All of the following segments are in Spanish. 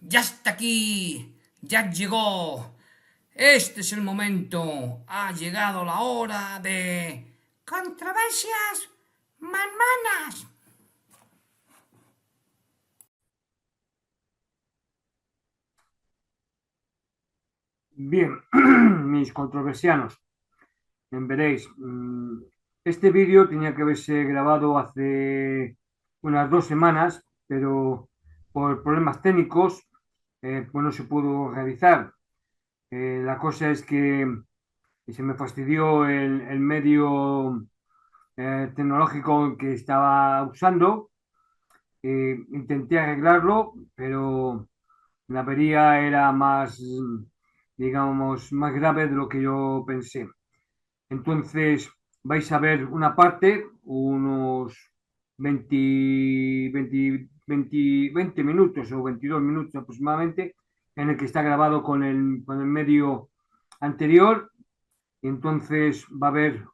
Ya está aquí, ya llegó. Este es el momento. Ha llegado la hora de controversias manmanas. Bien, mis controversianos, veréis, este vídeo tenía que haberse grabado hace unas 2 semanas, pero por problemas técnicos, pues no se pudo realizar. La cosa es que se me fastidió el medio tecnológico que estaba usando. Intenté arreglarlo, pero la avería era más, digamos, más grave de lo que yo pensé. Entonces vais a ver una parte, unos 20 minutos o 22 minutos aproximadamente, en el que está grabado con el medio anterior. Y entonces va a haber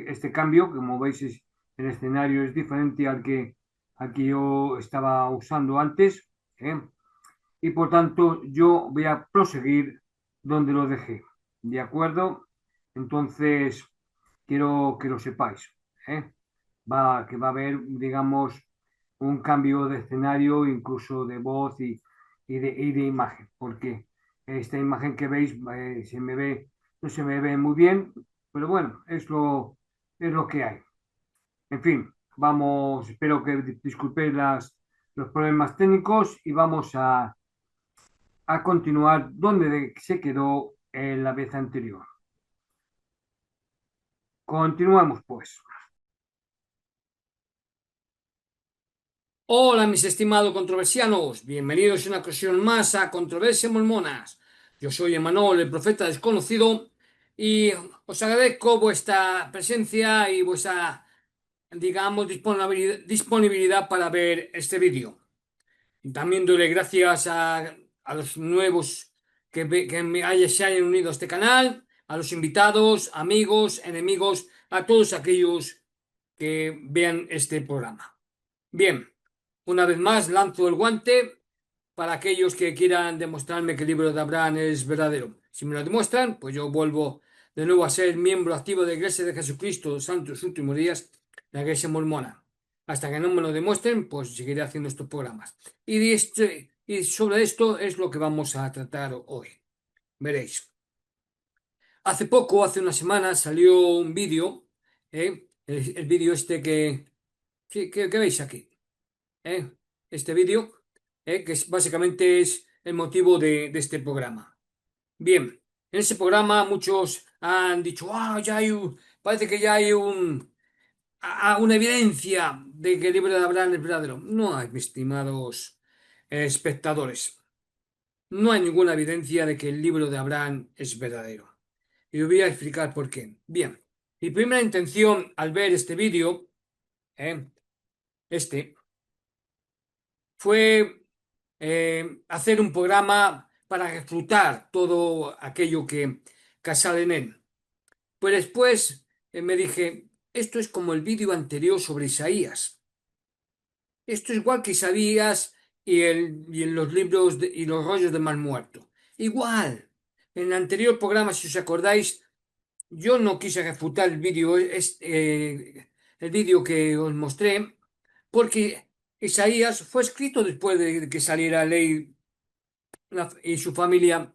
este cambio. Como veis, el escenario es diferente al que yo estaba usando antes, ¿eh? Y por tanto yo voy a proseguir donde lo dejé. ¿De acuerdo? Entonces, quiero que lo sepáis, ¿eh? Que va a haber, digamos, un cambio de escenario, incluso de voz y de imagen, porque esta imagen que veis no se me ve muy bien, pero bueno, es lo que hay. En fin, vamos, espero que disculpéis los problemas técnicos y vamos a continuar donde se quedó la vez anterior. Continuamos, pues. Hola, mis estimados controversianos. Bienvenidos una ocasión más a Controversias Mormonas. Yo soy Emanuel, el profeta desconocido, y os agradezco vuestra presencia y vuestra, digamos, disponibilidad para ver este vídeo. Y también doy gracias a los nuevos se hayan unido a este canal, a los invitados, amigos, enemigos, a todos aquellos que vean este programa. Bien, una vez más lanzo el guante para aquellos que quieran demostrarme que el libro de Abraham es verdadero. Si me lo demuestran, pues yo vuelvo de nuevo a ser miembro activo de la Iglesia de Jesucristo de los Santos Últimos Días, la Iglesia Mormona. Hasta que no me lo demuestren, pues seguiré haciendo estos programas. Y sobre esto es lo que vamos a tratar hoy. Veréis. Hace poco, hace una semana, salió un vídeo, el vídeo este que veis aquí. ¿Eh? Este vídeo, básicamente es el motivo de este programa. Bien, en ese programa muchos han dicho, parece que ya hay una evidencia de que el libro de Abraham es verdadero. No hay, mis estimados espectadores, no hay ninguna evidencia de que el libro de Abraham es verdadero. Y os voy a explicar por qué. Bien, mi primera intención al ver este vídeo, ¿eh? este, fue hacer un programa para refutar todo aquello que sale en él. Pues después me dije, esto es como el vídeo anterior sobre Isaías. Esto es igual que Isaías y en los libros y los rollos de mal muerto. Igual. En el anterior programa, si os acordáis, yo no quise refutar el vídeo que os mostré, porque Isaías fue escrito después de que saliera la ley y su familia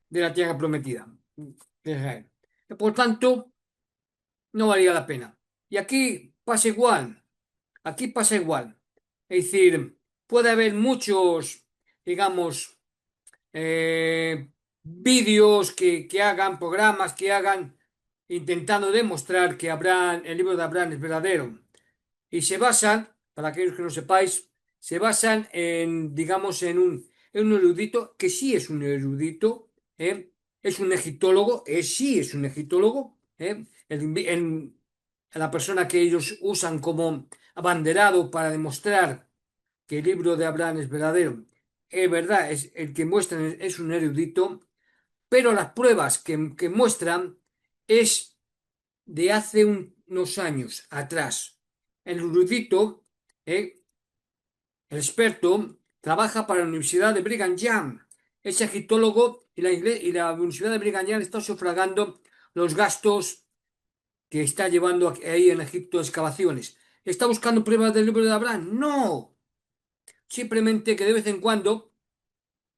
de la tierra prometida de Israel. Por tanto, no valía la pena. Y aquí pasa igual, aquí pasa igual. Es decir, puede haber muchos, digamos, vídeos que hagan, programas que hagan, intentando demostrar que el libro de Abraham es verdadero. Y se basan, para aquellos que no sepáis, se basan en, digamos, en un erudito, que sí es un erudito, es un egiptólogo, sí es un egiptólogo, la persona que ellos usan como abanderado para demostrar que el libro de Abraham es verdadero. Es verdad, es, el que muestran es un erudito, pero las pruebas que muestran es de hace unos años atrás. El erudito, el experto, trabaja para la Universidad de Brigham Young. Es egiptólogo y la Universidad de Brigham Young está sufragando los gastos que está llevando ahí en Egipto excavaciones. ¿Está buscando pruebas del libro de Abraham? No. Simplemente que de vez en cuando,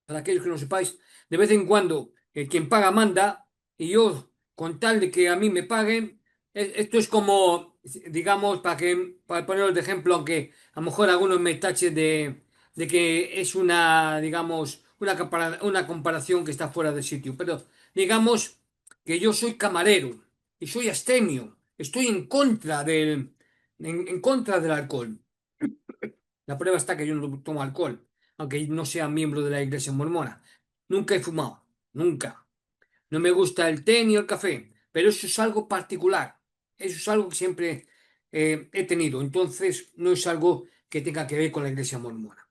para aquellos que no sepáis, de vez en cuando quien paga manda, y yo, con tal de que a mí me paguen, esto es como, digamos, para poneros de ejemplo, aunque a lo mejor algunos me tachen de que es una, digamos, una comparación que está fuera de sitio, pero digamos que yo soy camarero y soy astemio, estoy en contra del alcohol. La prueba está que yo no tomo alcohol, aunque no sea miembro de la iglesia mormona. Nunca he fumado, nunca. No me gusta el té ni el café, pero eso es algo particular. Eso es algo que siempre he tenido. Entonces, no es algo que tenga que ver con la iglesia mormona.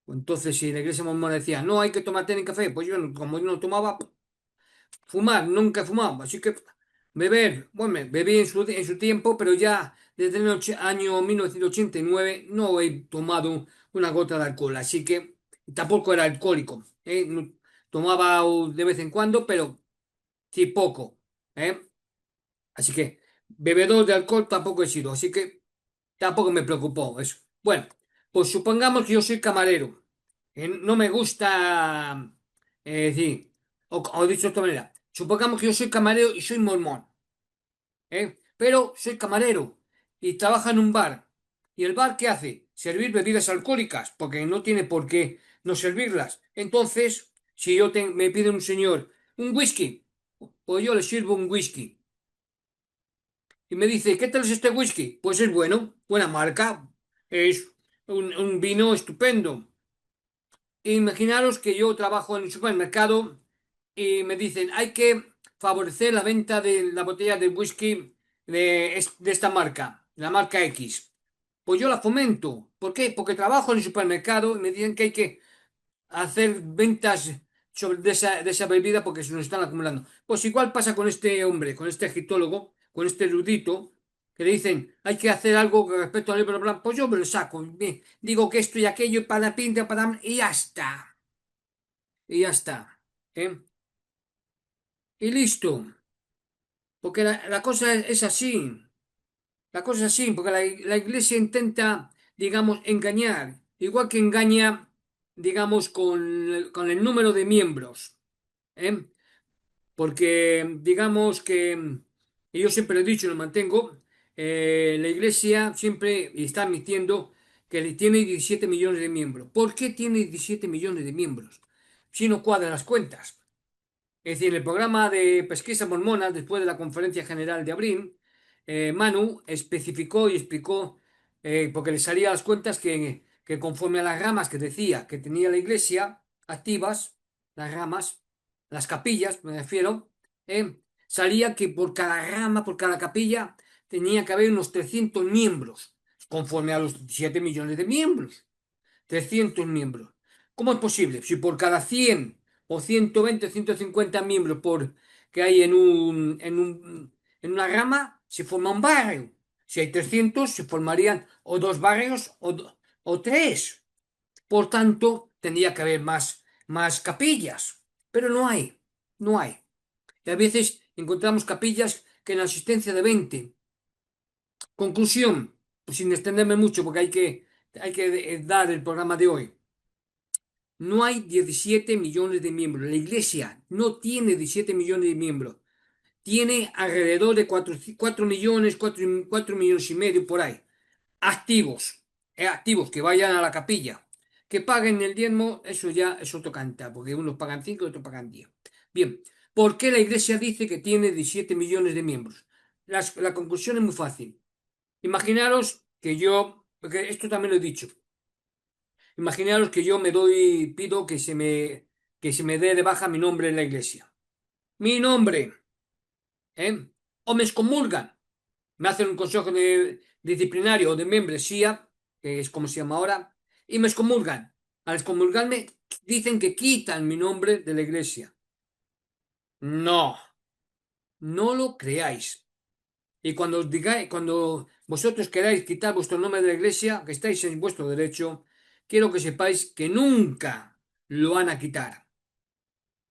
Entonces, si la iglesia mormona decía, no hay que tomar té ni café, pues yo, como yo no tomaba, fumar, nunca he fumado, así que beber, bueno, bebí en su tiempo, pero ya desde el año 1989 no he tomado una gota de alcohol, así que tampoco era alcohólico, ¿eh? Tomaba de vez en cuando, pero sí poco, ¿eh? Así que bebedor de alcohol tampoco he sido, así que tampoco me preocupó eso. Bueno, pues supongamos que yo soy camarero. No me gusta decir, o dicho de otra manera, supongamos que yo soy camarero y soy mormón, pero soy camarero y trabaja en un bar. ¿Y el bar qué hace? Servir bebidas alcohólicas, porque no tiene por qué no servirlas. Entonces, si me pide un señor un whisky, pues yo le sirvo un whisky. Y me dice, ¿qué tal es este whisky? Pues es bueno, buena marca, es un vino estupendo. Imaginaros que yo trabajo en el supermercado y me dicen, hay que favorecer la venta de la botella de whisky de esta marca, la marca X. Pues yo la fomento. ¿Por qué? Porque trabajo en el supermercado y me dicen que hay que hacer ventas de esa bebida porque se nos están acumulando. Pues igual pasa con este hombre, con este egiptólogo, con este erudito, que le dicen, hay que hacer algo con respecto al libro blanco. Pues yo me lo saco, digo que esto y aquello, y para pinta, para... y ya está. Y ya está. ¿Eh? Y listo. Porque la cosa es así. La cosa es así, porque la iglesia intenta, digamos, engañar. Igual que engaña, digamos, con el número de miembros. ¿Eh? Porque digamos que, y yo siempre lo he dicho y lo mantengo, la Iglesia siempre está admitiendo que tiene 17 millones de miembros. ¿Por qué tiene 17 millones de miembros? Si no cuadran las cuentas. Es decir, en el programa de pesquisa mormona, después de la conferencia general de abril, Manu especificó y explicó, porque le salía a las cuentas que conforme a las ramas que decía que tenía la iglesia activas, las ramas, las capillas, me refiero, salía que por cada rama, por cada capilla, tenía que haber unos 300 miembros, conforme a los 7 millones de miembros. 300 miembros. ¿Cómo es posible? Si por cada 100 o 120 o 150 miembros que hay en una rama, se forma un barrio. Si hay 300, se formarían o dos barrios o tres. Por tanto, tendría que haber más capillas. Pero no hay, no hay. Y a veces encontramos capillas que en la asistencia de 20. Conclusión, sin extenderme mucho porque hay que dar el programa de hoy. No hay 17 millones de miembros. La iglesia no tiene 17 millones de miembros. Tiene alrededor de 4 millones, 4 millones y medio por ahí. Activos. Activos que vayan a la capilla. Que paguen el diezmo, eso ya es otro cantar, porque unos pagan 5 y otros pagan 10. Bien, ¿por qué la iglesia dice que tiene 17 millones de miembros? La conclusión es muy fácil. Imaginaros que yo, porque esto también lo he dicho, imaginaros que yo pido que se me dé de baja mi nombre en la iglesia. Mi nombre, ¿eh? O me excomulgan, me hacen un consejo disciplinario o de membresía, que es como se llama ahora, y me excomulgan. Al excomulgarme, dicen que quitan mi nombre de la iglesia. No, no lo creáis. Y cuando vosotros queráis quitar vuestro nombre de la iglesia, que estáis en vuestro derecho, quiero que sepáis que nunca lo van a quitar.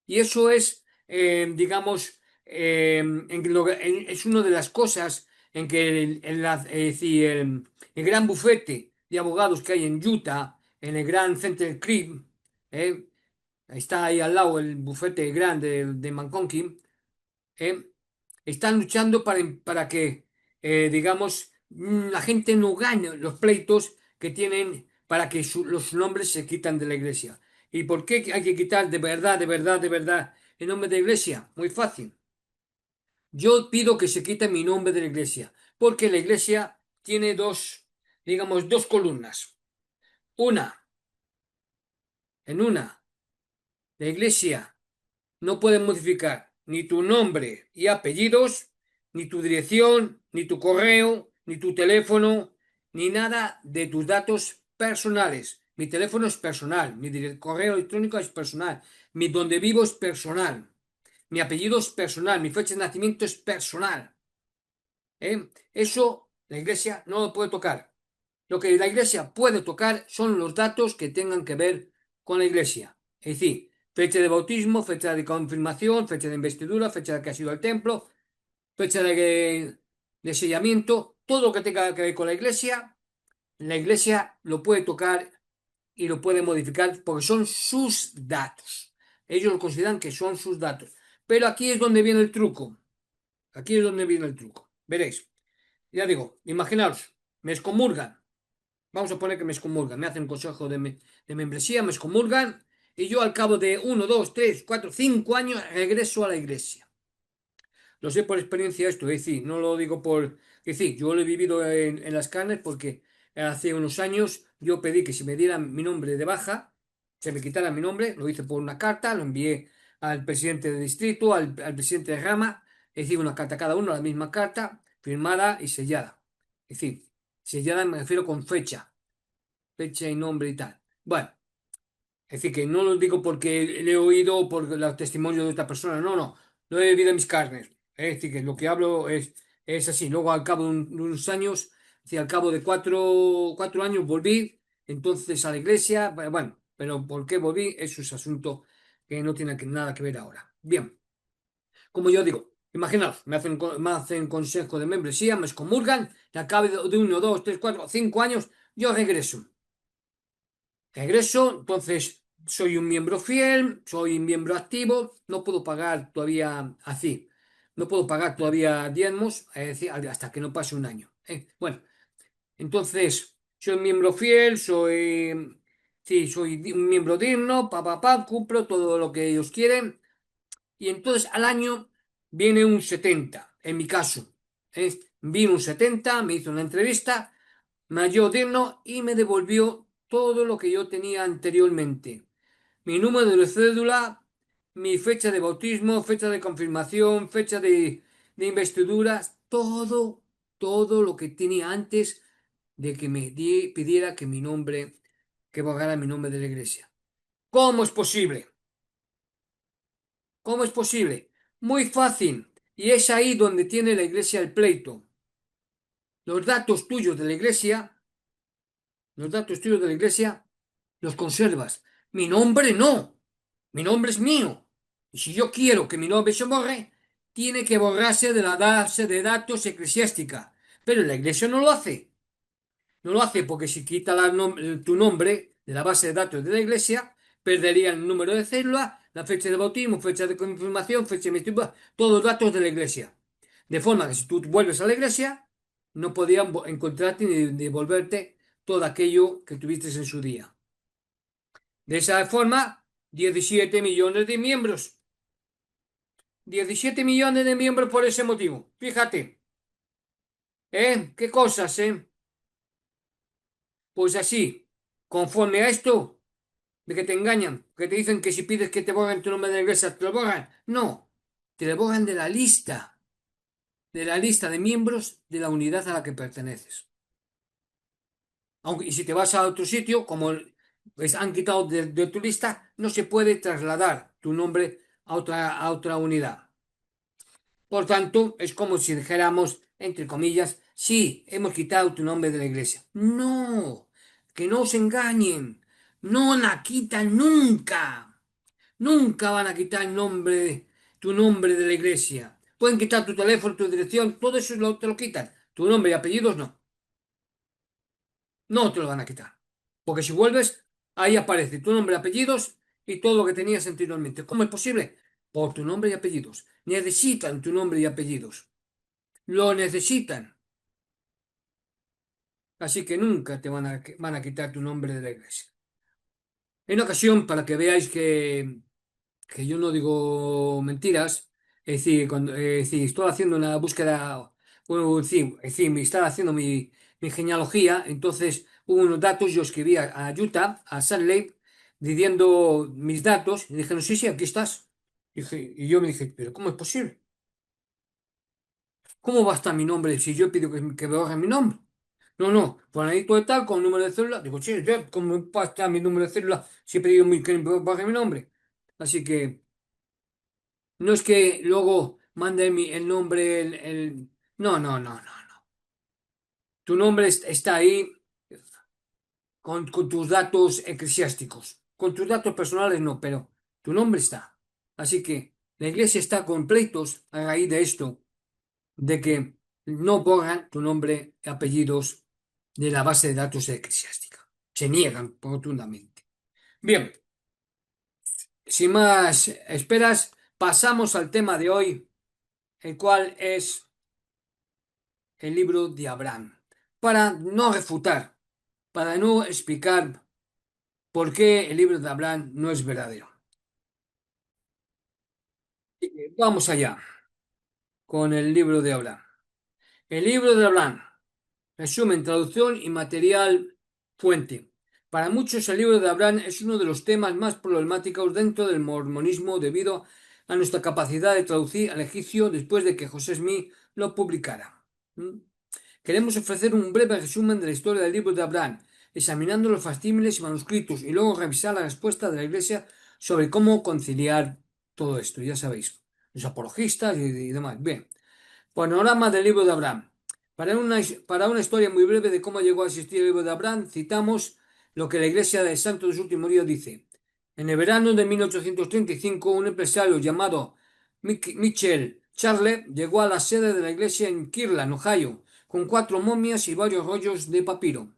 Y eso es, digamos, es una de las cosas en que es decir, el gran bufete de abogados que hay en Utah, en el Grand Center Creek, eh, está ahí al lado el bufete grande de McConkie, eh, están luchando para que, digamos, la gente no gane los pleitos que tienen para que los nombres se quitan de la iglesia. ¿Y por qué hay que quitar de verdad, de verdad, de verdad el nombre de la iglesia? Muy fácil. Yo pido que se quite mi nombre de la iglesia, porque la iglesia tiene dos, digamos, dos columnas. Una, en una, la iglesia no pueden modificar ni tu nombre y apellidos, ni tu dirección, ni tu correo, ni tu teléfono, ni nada de tus datos personales. Mi teléfono es personal, correo electrónico es personal, mi donde vivo es personal, mi apellido es personal, mi fecha de nacimiento es personal. Eso la iglesia no lo puede tocar. Lo que la iglesia puede tocar son los datos que tengan que ver con la iglesia. Es decir, fecha de bautismo, fecha de confirmación, fecha de investidura, fecha de que ha sido al templo, fecha de sellamiento, todo lo que tenga que ver con la iglesia lo puede tocar y lo puede modificar porque son sus datos. Ellos lo consideran que son sus datos. Pero aquí es donde viene el truco. Aquí es donde viene el truco. Veréis. Ya digo, imaginaos, me excomulgan. Vamos a poner que me excomulgan, me hacen un consejo de membresía, me excomulgan y yo al cabo de 1, 2, 3, 4, 5 años regreso a la iglesia. Lo sé por experiencia esto, es decir, no lo digo por... Es decir, yo lo he vivido en las carnes porque hace unos años yo pedí que se me diera mi nombre de baja, se me quitara mi nombre, lo hice por una carta, lo envié al presidente de distrito, al presidente de rama, es decir, una carta a cada uno, la misma carta, firmada y sellada. Es decir, sellada me refiero con fecha y nombre y tal. Bueno, es decir, que no lo digo porque le he oído por los testimonios de otra persona, no, no, lo he vivido en mis carnes. Es decir, que lo que hablo es así. Luego, al cabo de unos años, es decir, al cabo de 4 años, volví entonces a la iglesia. Bueno, pero ¿por qué volví? Eso es asunto que no tiene nada que ver ahora. Bien, como yo digo, imaginaos, me hacen consejo de membresía, me excomulgan, y al cabo de 1, 2, 3, 4, 5 años, yo regreso. Regreso, entonces soy un miembro fiel, soy un miembro activo, no puedo pagar todavía así, no puedo pagar todavía diezmos, es decir, hasta que no pase un año. Bueno, entonces soy un miembro fiel, sí, soy un miembro digno, cumplo todo lo que ellos quieren, y entonces al año viene un 70, en mi caso. Vino un 70, me hizo una entrevista, me halló digno y me devolvió todo lo que yo tenía anteriormente. Mi número de cédula, mi fecha de bautismo, fecha de confirmación, fecha de investiduras, todo lo que tenía antes de que me pidiera que mi nombre, que borrara mi nombre de la iglesia. ¿Cómo es posible? ¿Cómo es posible? Muy fácil. Y es ahí donde tiene la iglesia el pleito. Los datos tuyos de la iglesia, los datos tuyos de la iglesia, los conservas. Mi nombre no. Mi nombre es mío. Y si yo quiero que mi nombre se borre, tiene que borrarse de la base de datos eclesiástica. Pero la iglesia no lo hace. No lo hace porque si quita tu nombre de la base de datos de la iglesia, perdería el número de célula, la fecha de bautismo, fecha de confirmación, fecha de investidura, todos los datos de la iglesia. De forma que si tú vuelves a la iglesia, no podían encontrarte ni devolverte todo aquello que tuviste en su día. De esa forma, 17 millones de miembros. 17 millones de miembros por ese motivo. Fíjate, ¿eh? ¿Qué cosas, eh? Pues así, conforme a esto, de que te engañan, que te dicen que si pides que te borren tu nombre de la iglesia, te lo borran. No, te lo borran de la lista de miembros de la unidad a la que perteneces. Aunque, y si te vas a otro sitio, como han quitado de tu lista, no se puede trasladar tu nombre a otra unidad. Por tanto, es como si dijéramos, entre comillas, sí, hemos quitado tu nombre de la iglesia. No, que no os engañen. No la quitan nunca. Nunca van a quitar el nombre, tu nombre de la iglesia. Pueden quitar tu teléfono, tu dirección, todo eso te lo quitan. Tu nombre y apellidos no. No te lo van a quitar. Porque si vuelves, ahí aparece tu nombre, apellidos y todo lo que tenías anteriormente. ¿Cómo es posible? Por tu nombre y apellidos. Necesitan tu nombre y apellidos. Lo necesitan. Así que nunca te van a quitar tu nombre de la iglesia. En ocasión, para que veáis que yo no digo mentiras, es decir, estoy haciendo una búsqueda, bueno, es decir, me estaba haciendo mi genealogía, entonces hubo unos datos, yo escribí a Utah, a Salt Lake, diciendo mis datos, y dijeron, sí, sí, aquí estás. Y yo me dije, pero ¿cómo es posible? ¿Cómo va a estar mi nombre si yo pido que me borren mi nombre? No, no, fulanito de tal con número de cédula. Digo, sí, ¿cómo va a estar mi número de cédula si he pedido que me borren mi nombre? Así que no es que luego mande el nombre, No, no, no, no, no. Tu nombre está ahí con tus datos eclesiásticos. Con tus datos personales no, pero tu nombre está. Así que la iglesia está con pleitos a raíz de esto, de que no borran tu nombre y apellidos de la base de datos eclesiástica. Se niegan rotundamente. Bien, sin más esperas, pasamos al tema de hoy, el cual es el libro de Abraham, para no refutar, para no explicar por qué el libro de Abraham no es verdadero. Vamos allá con el libro de Abraham. El libro de Abraham, resumen, traducción y material fuente. Para muchos el libro de Abraham es uno de los temas más problemáticos dentro del mormonismo debido a nuestra capacidad de traducir al egipcio después de que José Smith lo publicara. ¿Mm? Queremos ofrecer un breve resumen de la historia del libro de Abraham, examinando los facímiles y manuscritos y luego revisar la respuesta de la Iglesia sobre cómo conciliar todo esto. Ya sabéis, los apologistas y demás. Bien, panorama del libro de Abraham. Para una historia muy breve de cómo llegó a existir el libro de Abraham, citamos lo que la Iglesia del Santo de los Últimos Días dice. En el verano de 1835, un empresario llamado Mitchell Charle llegó a la sede de la iglesia en Kirtland, Ohio, con 4 momias y varios rollos de papiro.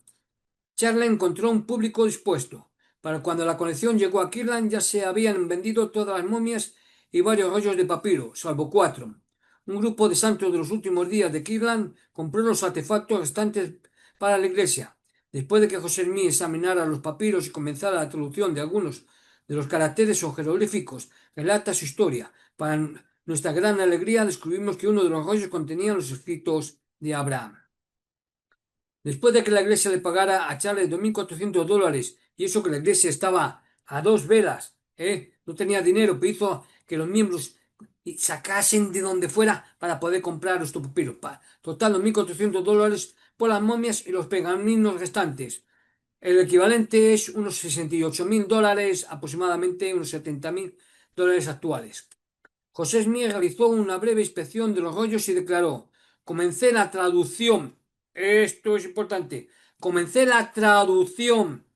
Charle encontró un público dispuesto. Para cuando la colección llegó a Kirtland ya se habían vendido todas las momias y varios rollos de papiro, salvo 4. Un grupo de santos de los últimos días de Kirtland compró los artefactos restantes para la iglesia. Después de que José Smith examinara los papiros y comenzara la traducción de algunos de los caracteres o jeroglíficos, relata su historia. Para nuestra gran alegría descubrimos que uno de los rollos contenía los escritos de Abraham. Después de que la iglesia le pagara a Charles $2.400, y eso que la iglesia estaba a dos velas, no tenía dinero, pero hizo que los miembros sacasen de donde fuera para poder comprar los papiros. Total, $2.400 por las momias y los pergaminos restantes. El equivalente es unos $68.000, aproximadamente unos $70.000 actuales. José Smith realizó una breve inspección de los rollos y declaró: comencé la traducción. Esto es importante. Comencé la traducción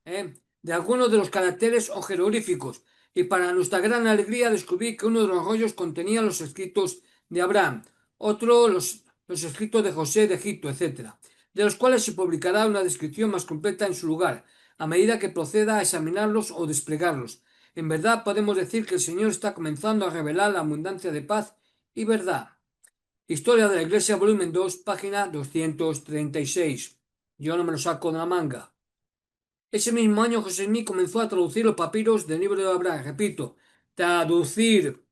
de algunos de los caracteres o jeroglíficos, y para nuestra gran alegría descubrí que uno de los rollos contenía los escritos de Abraham, otro los escritos de José de Egipto, etc., de los cuales se publicará una descripción más completa en su lugar, a medida que proceda a examinarlos o desplegarlos. En verdad podemos decir que el Señor está comenzando a revelar la abundancia de paz y verdad. Historia de la Iglesia, volumen 2, página 236. Yo no me lo saco de la manga. Ese mismo año José Smith comenzó a traducir los papiros del libro de Abraham. Repito, traducir,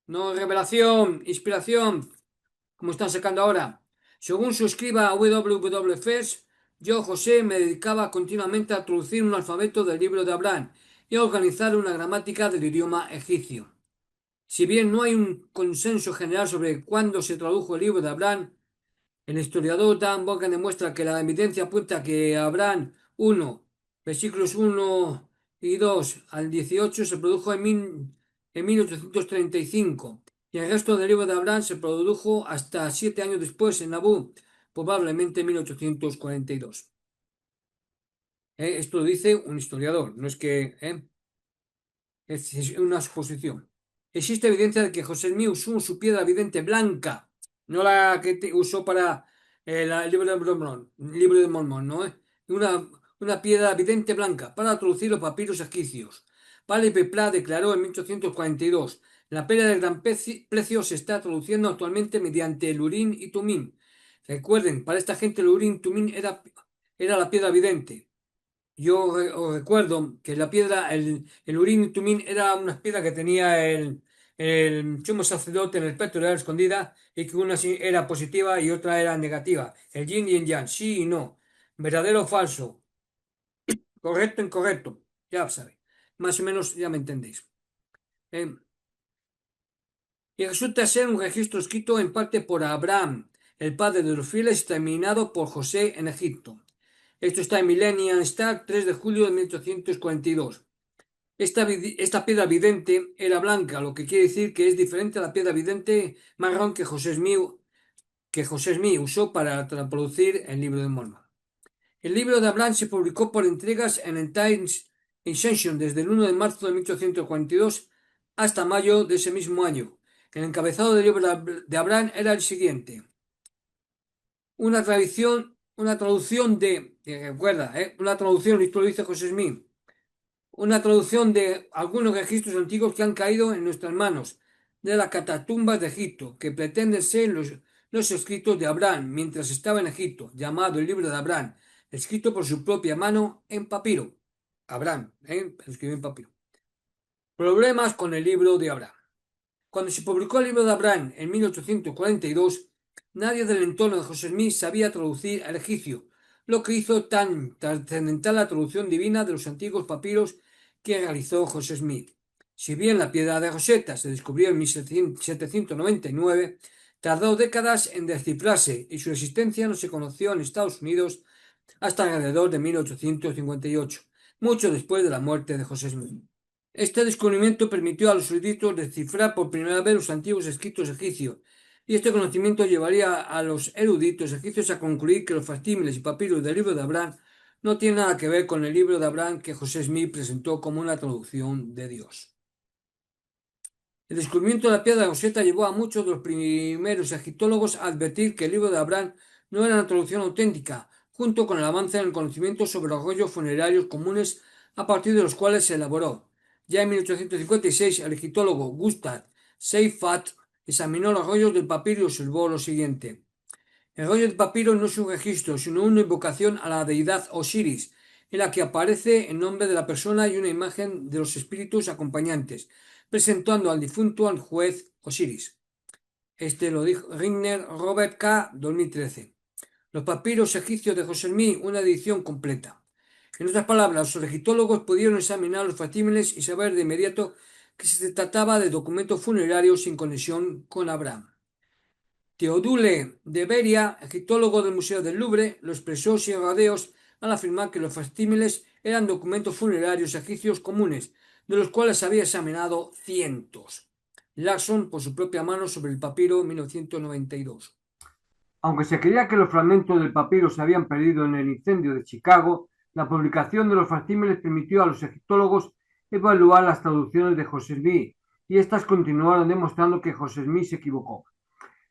no revelación, inspiración, como están sacando ahora. Según su escriba W. Fers, yo, José, me dedicaba continuamente a traducir un alfabeto del libro de Abraham y a organizar una gramática del idioma egipcio. Si bien no hay un consenso general sobre cuándo se tradujo el libro de Abraham, el historiador Dan Morgan demuestra que la evidencia apunta a que Abraham 1, versículos 1 y 2 al 18 se produjo en 1835 y el resto del libro de Abraham se produjo hasta 7 años después en Nabú, probablemente en 1842. Esto lo dice un historiador, no es que es una suposición. Existe evidencia de que José Smith usó su piedra vidente blanca, no la que usó para el libro de Mormón, ¿no? Una piedra vidente blanca para traducir los papiros egipcios. Pali Pepla declaró en 1842: la piedra de gran precio se está traduciendo actualmente mediante el Urim y Tumim. Recuerden, para esta gente el Urim y Tumim era la piedra vidente. Yo os recuerdo que la piedra, el Urim y Tumim era una piedra que tenía el sumo sacerdote en el pecho, era escondida, y que una sí era positiva y otra era negativa. El yin y el yang, sí y no. Verdadero o falso. Correcto, incorrecto. Ya sabéis. Más o menos ya me entendéis. Eh, y resulta ser un registro escrito en parte por Abraham, el padre de los fieles, y terminado por José en Egipto. Esto está en Millennium Star, 3 de julio de 1842. Esta piedra vidente era blanca, lo que quiere decir que es diferente a la piedra vidente marrón que José Smith usó para producir el libro de Mormon. El libro de Abraham se publicó por entregas en el Times Ascension desde el 1 de marzo de 1842 hasta mayo de ese mismo año. El encabezado del libro de Abraham era el siguiente: una traducción recuerda, una traducción, esto lo dice José Smith, una traducción de algunos registros antiguos que han caído en nuestras manos de las catatumbas de Egipto, que pretenden ser los escritos de Abraham mientras estaba en Egipto, llamado el libro de Abraham, escrito por su propia mano en papiro. Abraham, escribió en papiro. Problemas con el libro de Abraham. Cuando se publicó el libro de Abraham en 1842, nadie del entorno de José Smith sabía traducir al egipcio, lo que hizo tan trascendental la traducción divina de los antiguos papiros que realizó José Smith. Si bien la piedra de Rosetta se descubrió en 1799, tardó décadas en descifrarse y su existencia no se conoció en Estados Unidos hasta alrededor de 1858, mucho después de la muerte de José Smith. Este descubrimiento permitió a los eruditos descifrar por primera vez los antiguos escritos egipcios, y este conocimiento llevaría a los eruditos egipcios a concluir que los factímiles y papiros del libro de Abraham no tienen nada que ver con el libro de Abraham que José Smith presentó como una traducción de Dios. El descubrimiento de la piedra de Rosetta llevó a muchos de los primeros egiptólogos a advertir que el libro de Abraham no era una traducción auténtica, junto con el avance en el conocimiento sobre los rollos funerarios comunes a partir de los cuales se elaboró. Ya en 1856, el egiptólogo Gustav Seyfarth examinó los rollos del papiro y observó lo siguiente: el rollo de papiro no es un registro, sino una invocación a la deidad Osiris, en la que aparece el nombre de la persona y una imagen de los espíritus acompañantes, presentando al difunto al juez Osiris. Este lo dijo Rigner Robert K. 2013. Los papiros egipcios de José Smith, una edición completa. En otras palabras, los egiptólogos pudieron examinar los facímiles y saber de inmediato que se trataba de documentos funerarios sin conexión con Abraham. Teodule de Beria, egiptólogo del Museo del Louvre, lo expresó sin rodeos al afirmar que los facímiles eran documentos funerarios egipcios comunes, de los cuales había examinado cientos. Larson, por su propia mano, sobre el papiro 1992. Aunque se creía que los fragmentos del papiro se habían perdido en el incendio de Chicago, la publicación de los facímiles permitió a los egiptólogos evaluar las traducciones de José Smith, y estas continuaron demostrando que José Smith se equivocó.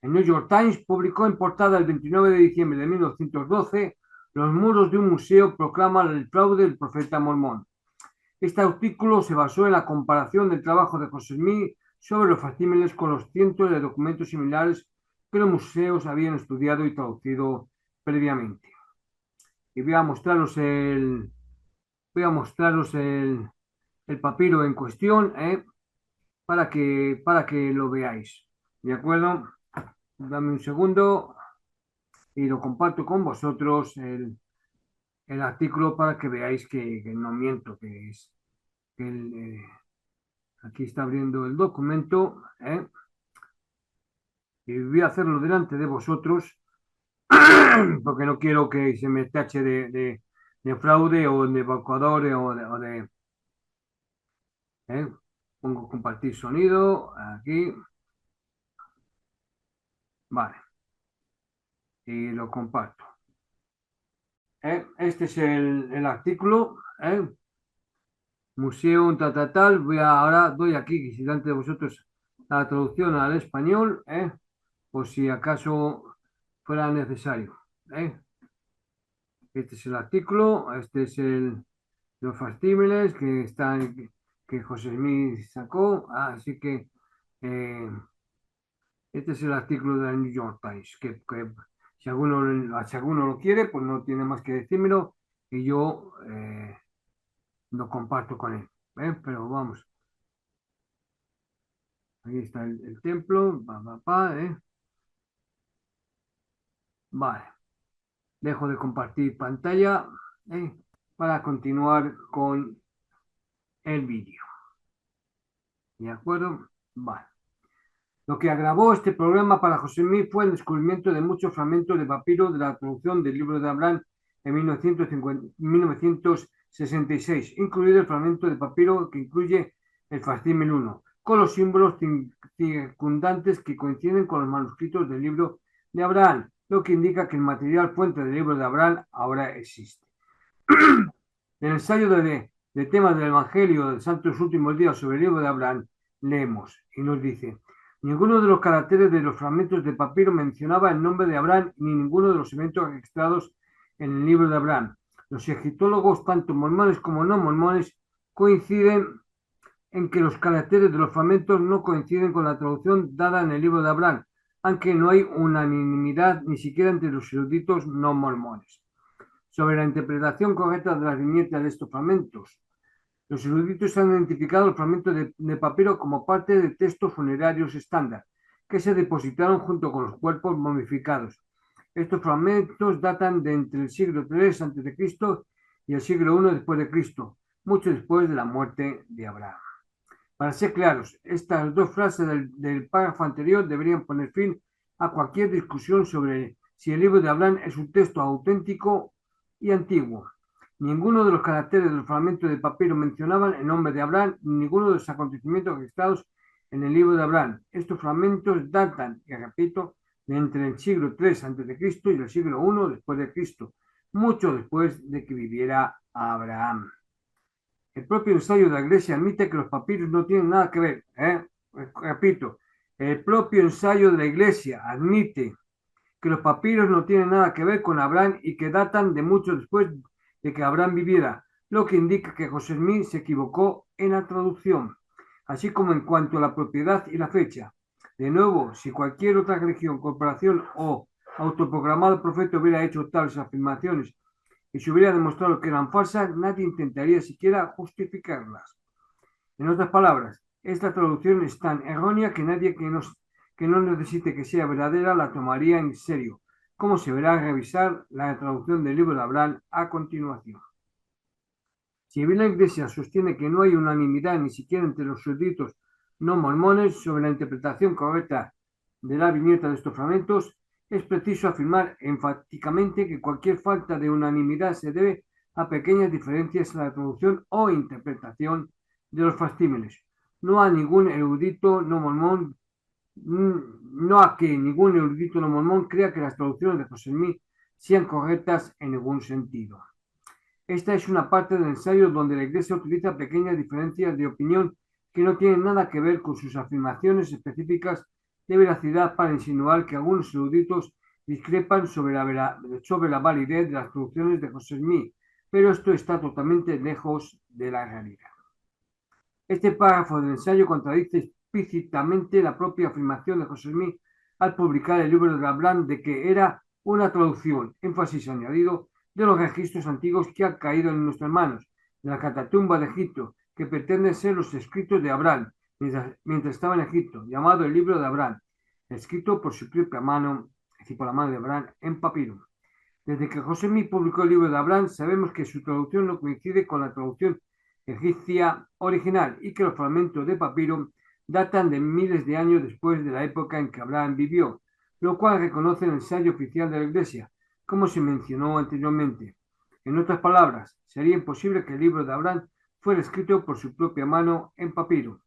El New York Times publicó en portada el 29 de diciembre de 1912: los muros de un museo proclaman el fraude del profeta mormón. Este artículo se basó en la comparación del trabajo de José Smith sobre los facímiles con los cientos de documentos similares que los museos habían estudiado y traducido previamente. Y voy a mostraros el papiro en cuestión, para que lo veáis. ¿De acuerdo? Dame un segundo y lo comparto con vosotros el artículo para que veáis que no miento, que es aquí está abriendo el documento, y voy a hacerlo delante de vosotros porque no quiero que se me tache de fraude o de evocador ¿eh? Pongo compartir sonido aquí, vale, y lo comparto. Este es el artículo, museo, tal. Ahora doy aquí, si delante de vosotros, la traducción al español, por si acaso fuera necesario. ¿eh? Este es el artículo, este es los factímiles que José Smith sacó, así que eh, este es el artículo de la New York Times, que si alguno lo quiere, pues no tiene más que decírmelo y yo lo comparto con él. Pero vamos, aquí está el templo, Vale, dejo de compartir pantalla ¿eh? para continuar con el vídeo. ¿De acuerdo? Vale. Lo que agravó este problema para José Mí fue el descubrimiento de muchos fragmentos de papiro de la traducción del libro de Abraham en 1966, incluido el fragmento de papiro que incluye el Facímil 1, con los símbolos circundantes que coinciden con los manuscritos del libro de Abraham, lo que indica que el material fuente del libro de Abraham ahora existe. En el ensayo de temas del Evangelio de los Santos Últimos Días sobre el libro de Abraham, leemos y nos dice: ninguno de los caracteres de los fragmentos de papiro mencionaba el nombre de Abraham ni ninguno de los eventos registrados en el libro de Abraham. Los egiptólogos, tanto mormones como no mormones, coinciden en que los caracteres de los fragmentos no coinciden con la traducción dada en el libro de Abraham, aunque no hay unanimidad ni siquiera entre los eruditos no mormones sobre la interpretación correcta de las viñetas de estos fragmentos. Los eruditos han identificado el fragmento de papiro como parte de textos funerarios estándar, que se depositaron junto con los cuerpos momificados. Estos fragmentos datan de entre el siglo III a.C. y el siglo I después de Cristo, mucho después de la muerte de Abraham. Para ser claros, estas dos frases del párrafo anterior deberían poner fin a cualquier discusión sobre si el libro de Abraham es un texto auténtico y antiguo. Ninguno de los caracteres del fragmento de papiro mencionaban el nombre de Abraham ni ninguno de los acontecimientos registrados en el libro de Abraham. Estos fragmentos datan, y repito, de entre el siglo III a.C. y el siglo I después de Cristo, mucho después de que viviera Abraham. El propio ensayo de la Iglesia admite que los papiros no tienen nada que ver. Repito, el propio ensayo de la Iglesia admite que los papiros no tienen nada que ver con Abraham y que datan de mucho después de que Abraham viviera, lo que indica que José Smith se equivocó en la traducción, así como en cuanto a la propiedad y la fecha. De nuevo, si cualquier otra religión, corporación o autoproclamado profeta hubiera hecho tales afirmaciones y se hubiera demostrado que eran falsas, nadie intentaría siquiera justificarlas. En otras palabras, esta traducción es tan errónea que nadie que no necesite que sea verdadera la tomaría en serio, como se verá al revisar la traducción del libro de Abraham a continuación. Si bien la Iglesia sostiene que no hay unanimidad ni siquiera entre los súbditos no mormones sobre la interpretación correcta de la viñeta de estos fragmentos, es preciso afirmar enfáticamente que cualquier falta de unanimidad se debe a pequeñas diferencias en la traducción o interpretación de los factímiles, no a ningún erudito no mormón, no a que ningún erudito no mormón crea que las traducciones de José Smith sean correctas en ningún sentido. Esta es una parte del ensayo donde la Iglesia utiliza pequeñas diferencias de opinión que no tienen nada que ver con sus afirmaciones específicas de veracidad para insinuar que algunos eruditos discrepan sobre la validez de las traducciones de José Smith, pero esto está totalmente lejos de la realidad. Este párrafo del ensayo contradice explícitamente la propia afirmación de José Smith al publicar el libro de Abraham de que era una traducción, énfasis añadido, de los registros antiguos que han caído en nuestras manos, de la catatumba de Egipto, que pretenden ser los escritos de Abraham, mientras estaba en Egipto, llamado el libro de Abraham, escrito por su propia mano, es decir, por la mano de Abraham, en papiro. Desde que José Smith publicó el libro de Abraham, sabemos que su traducción no coincide con la traducción egipcia original y que los fragmentos de papiro datan de miles de años después de la época en que Abraham vivió, lo cual reconoce el ensayo oficial de la Iglesia, como se mencionó anteriormente. En otras palabras, sería imposible que el libro de Abraham fuera escrito por su propia mano en papiro.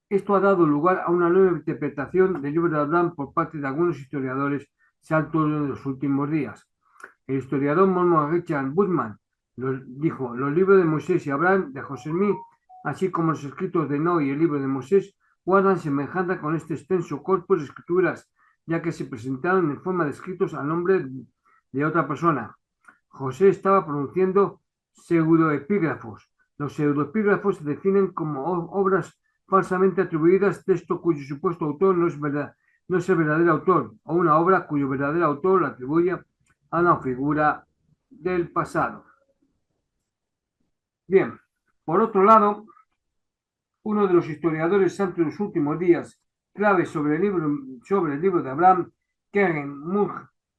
Esto ha dado lugar a una nueva interpretación del libro de Abraham por parte de algunos historiadores saltos de los últimos días. El historiador mormón Richard Bushman dijo: los libros de Moisés y Abraham de José Smith, así como los escritos de Noé y el libro de Moisés, guardan semejanza con este extenso corpus de escrituras, ya que se presentaron en forma de escritos a nombre de otra persona. José estaba produciendo pseudoepígrafos. Los pseudoepígrafos se definen como obras falsamente atribuidas, texto cuyo supuesto autor no es el verdadero autor, o una obra cuyo verdadero autor la atribuye a una figura del pasado. Bien, por otro lado, uno de los historiadores santos de los últimos días, clave sobre el libro de Abraham, Keren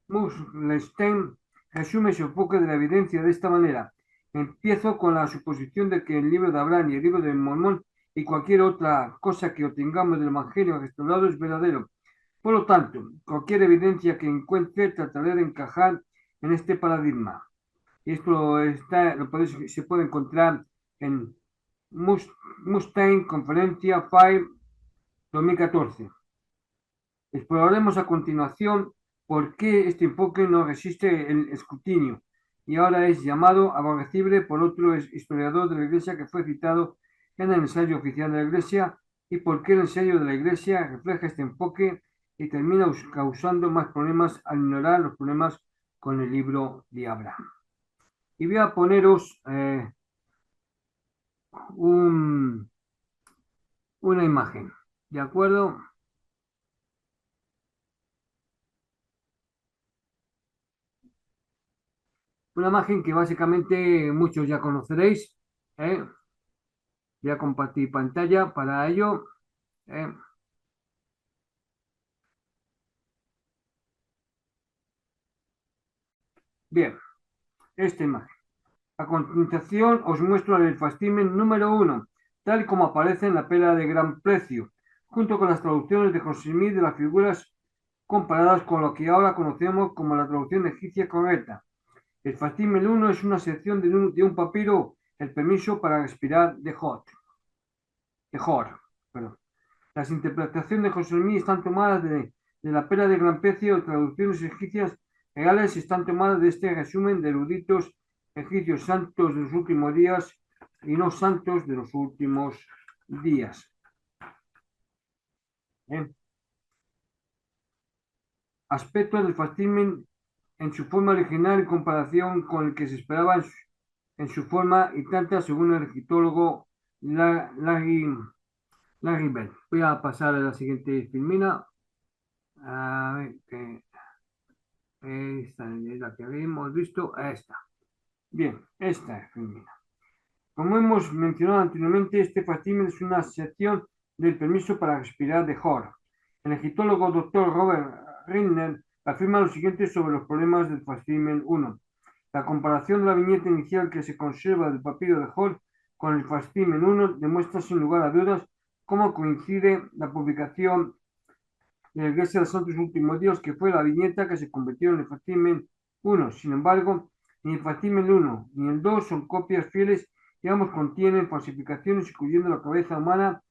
Muhlestein, resume su enfoque de la evidencia de esta manera. Empiezo con la suposición de que el libro de Abraham y el libro de Mormón y cualquier otra cosa que obtengamos del Evangelio restaurado es verdadero. Por lo tanto, cualquier evidencia que encuentre trataré de encajar en este paradigma. Y esto se puede encontrar en Mustaine, Conferencia 5, 2014. Exploraremos a continuación por qué este enfoque no resiste el escrutinio y ahora es llamado aborrecible por otro historiador de la Iglesia que fue citado en el ensayo oficial de la Iglesia, y por qué el ensayo de la Iglesia refleja este enfoque y termina causando más problemas al ignorar los problemas con el libro de Abraham. Y voy a poneros una imagen, ¿de acuerdo? Una imagen que básicamente muchos ya conoceréis. ¿eh? Voy a compartir pantalla para ello. ¿eh? Bien, esta imagen. A continuación os muestro el fascimen número 1, tal y como aparece en la pela de gran precio, junto con las traducciones de José Smith de las figuras comparadas con lo que ahora conocemos como la traducción egipcia correcta. El fascimen 1 es una sección de un papiro, el permiso para respirar de Hor. Perdón. Las interpretaciones de José Smith están tomadas de la pela de gran precio, de traducciones egipcias reales están tomadas de este resumen de eruditos egipcios santos de los últimos días y no santos de los últimos días. Aspectos del fascimen en su forma original en comparación con el que se esperaba en su forma y tanta según el egiptólogo Larry Bell. Voy a pasar a la siguiente filmina. A ver, esta es la que habíamos visto. Esta. Bien, esta es filmina. Como hemos mencionado anteriormente, este fascimen es una sección del permiso para respirar de Hor. El egiptólogo Dr. Robert Rinner afirma lo siguiente sobre los problemas del fascimen 1. La comparación de la viñeta inicial que se conserva del papiro de Hor con el fascimen 1 demuestra sin lugar a dudas cómo coincide la publicación de la Iglesia de los Santos Últimos Días, que fue la viñeta que se convirtió en el fascimen 1. Sin embargo, ni el fascimen 1 ni el 2 son copias fieles y ambos contienen falsificaciones, incluyendo la cabeza humana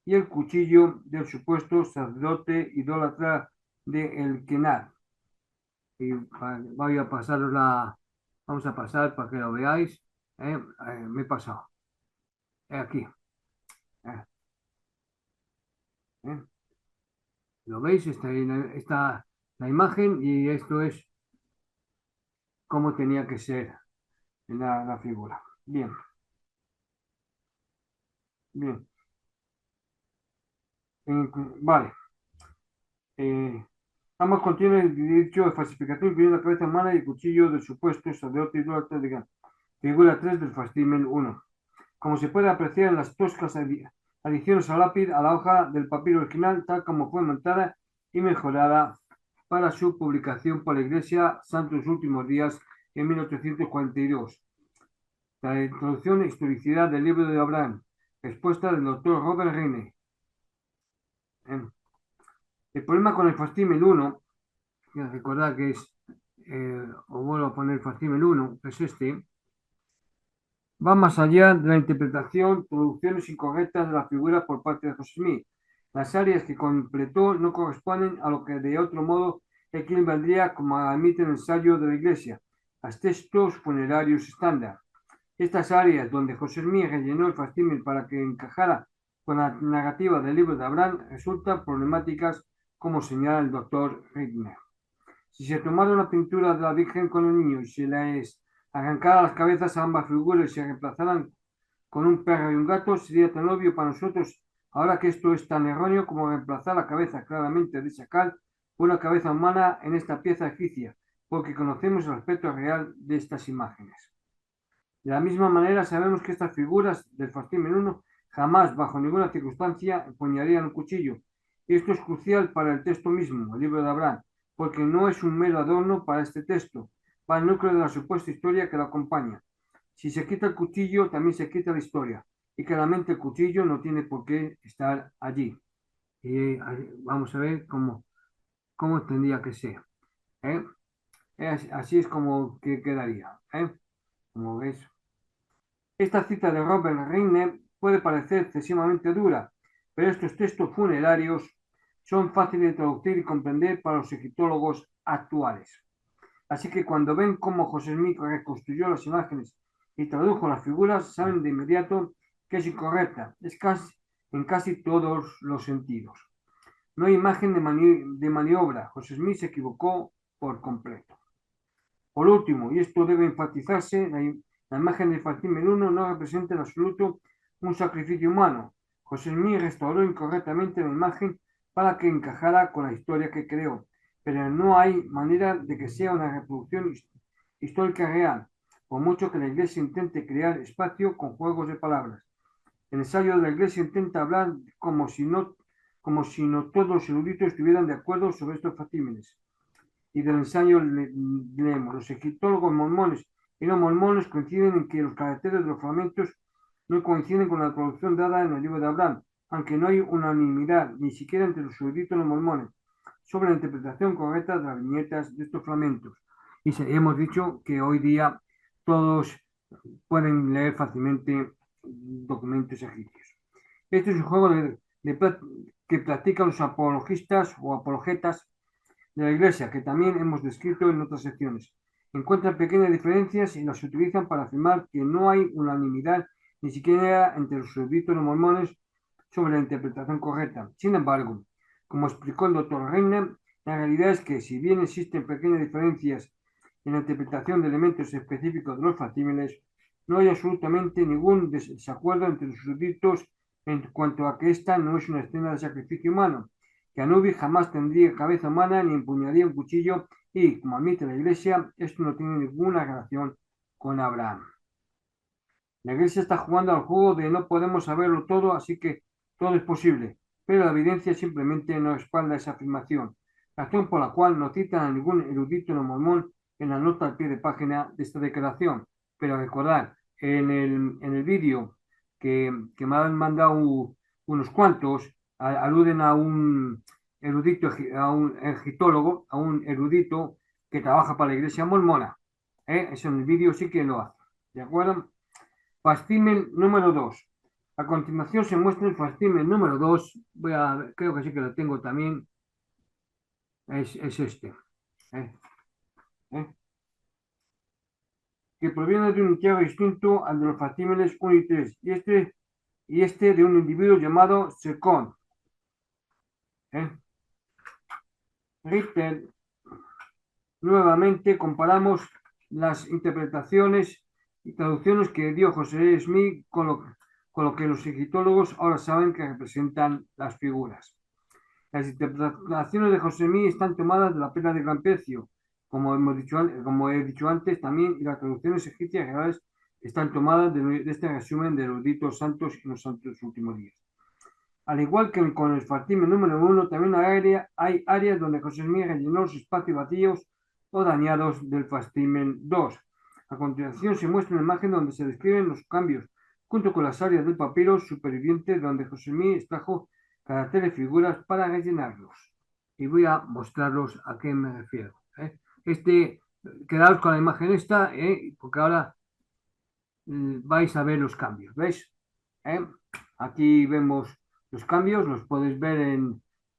y el cuchillo del supuesto sacerdote idólatra de El Kenar. Y voy a pasaros vamos a pasar para que lo veáis. Me he pasado. Aquí. Eh, eh. ¿Lo veis? Está la imagen y esto es cómo tenía que ser la figura. Bien, bien. Vale. Ambos contienen el derecho de falsificación, incluyendo la cabeza humana y el cuchillo del supuesto sacerdote idólatra de figura 3 del fascimen 1. Como se puede apreciar en las toscas adiciones a lápiz a la hoja del papiro original, tal como fue montada y mejorada para su publicación por la Iglesia Santos Últimos Días en 1842. La introducción e historicidad del libro de Abraham. Respuesta del doctor Robert Rinne. El problema con el fascimen 1, recordad que es, os vuelvo a poner el fascimen 1, que es este, va más allá de la interpretación, traducciones incorrectas de la figura por parte de José Smith. Las áreas que completó no corresponden a lo que de otro modo equivaldría como admite el ensayo de la Iglesia. los textos funerarios estándar. Estas áreas donde José Smith rellenó el facímil para que encajara con la narrativa del libro de Abraham resultan problemáticas, como señala el doctor Rittner. Si se tomara una pintura de la Virgen con el niño y se les arrancara las cabezas a ambas figuras y se reemplazaran con un perro y un gato, sería tan obvio para nosotros ahora que esto es tan erróneo como reemplazar la cabeza claramente de Chacal por una cabeza humana en esta pieza egipcia, porque conocemos el aspecto real de estas imágenes. De la misma manera, sabemos que estas figuras del Fascículo 1 jamás, bajo ninguna circunstancia, empuñarían un cuchillo. Y esto es crucial para el texto mismo, el libro de Abraham, porque no es un mero adorno para este texto, para el núcleo de la supuesta historia que lo acompaña. Si se quita el cuchillo, también se quita la historia, y claramente el cuchillo no tiene por qué estar allí. Y vamos a ver cómo tendría que ser. ¿Eh? Así es como que quedaría. Como ves. Esta cita de Robert Reine puede parecer excesivamente dura, pero estos textos funerarios son fáciles de traducir y comprender para los egiptólogos actuales. Así que cuando ven cómo José Smith reconstruyó las imágenes y tradujo las figuras, saben de inmediato que es incorrecta, en casi todos los sentidos. No hay imagen de maniobra, José Smith se equivocó por completo. Por último, y esto debe enfatizarse, la imagen del Fatima 1 no representa en absoluto un sacrificio humano. José Smith restauró incorrectamente la imagen para que encajara con la historia que creó, pero no hay manera de que sea una reproducción histórica real, por mucho que la Iglesia intente crear espacio con juegos de palabras. El ensayo de la Iglesia intenta hablar como si no todos los eruditos estuvieran de acuerdo sobre estos facímiles. Y del ensayo leemos, los egiptólogos mormones y no mormones coinciden en que los caracteres de los fragmentos no coinciden con la traducción dada en el libro de Abraham, aunque no hay unanimidad, ni siquiera entre los eruditos no mormones, sobre la interpretación correcta de las viñetas de estos fragmentos. Y hemos dicho que hoy día todos pueden leer fácilmente documentos egipcios. Este es un juego que practican los apologistas o apologetas de la Iglesia, que también hemos descrito en otras secciones. Encuentran pequeñas diferencias y las utilizan para afirmar que no hay unanimidad ni siquiera entre los eruditos mormones sobre la interpretación correcta. Sin embargo, como explicó el doctor Reiner, la realidad es que si bien existen pequeñas diferencias en la interpretación de elementos específicos de los facímiles, no hay absolutamente ningún desacuerdo entre los eruditos en cuanto a que esta no es una escena de sacrificio humano, que Anubis jamás tendría cabeza humana ni empuñaría un cuchillo y, como admite la Iglesia, esto no tiene ninguna relación con Abraham. La Iglesia está jugando al juego de no podemos saberlo todo, así que todo es posible, pero la evidencia simplemente no respalda esa afirmación, razón por la cual no citan a ningún erudito no mormón en la nota al pie de página de esta declaración. Pero recordad, en el vídeo que me han mandado unos cuantos, aluden a un erudito, a un egiptólogo, a un erudito que trabaja para la iglesia mormona. Eso en el vídeo sí que lo hace. ¿De acuerdo? Fascículo número 2. A continuación se muestra el fascículo número 2. Creo que sí que lo tengo también. Es este. ¿eh? ¿eh? Que proviene de un entierro distinto al de los facímiles 1 y 3. Y este de un individuo llamado Secón. Richter, nuevamente comparamos las interpretaciones y traducciones que dio José Smith con lo que los egiptólogos ahora saben que representan las figuras. Las interpretaciones de José Smith están tomadas de la pena de gran precio, como he dicho antes también, y las traducciones egipcias reales están tomadas de este resumen de los ditos santos y los santos últimos días. Al igual que con el Fascículo número 1, también hay áreas donde José Smith rellenó los espacios vacíos o dañados del Fascículo 2. A continuación se muestra una imagen donde se describen los cambios, junto con las áreas del papiro superviviente donde José Smith extrajo caracteres y figuras para rellenarlos. Y voy a mostrarlos a qué me refiero. Quedaos con la imagen esta, porque ahora vais a ver los cambios. ¿Veis? Aquí vemos los cambios, los podéis ver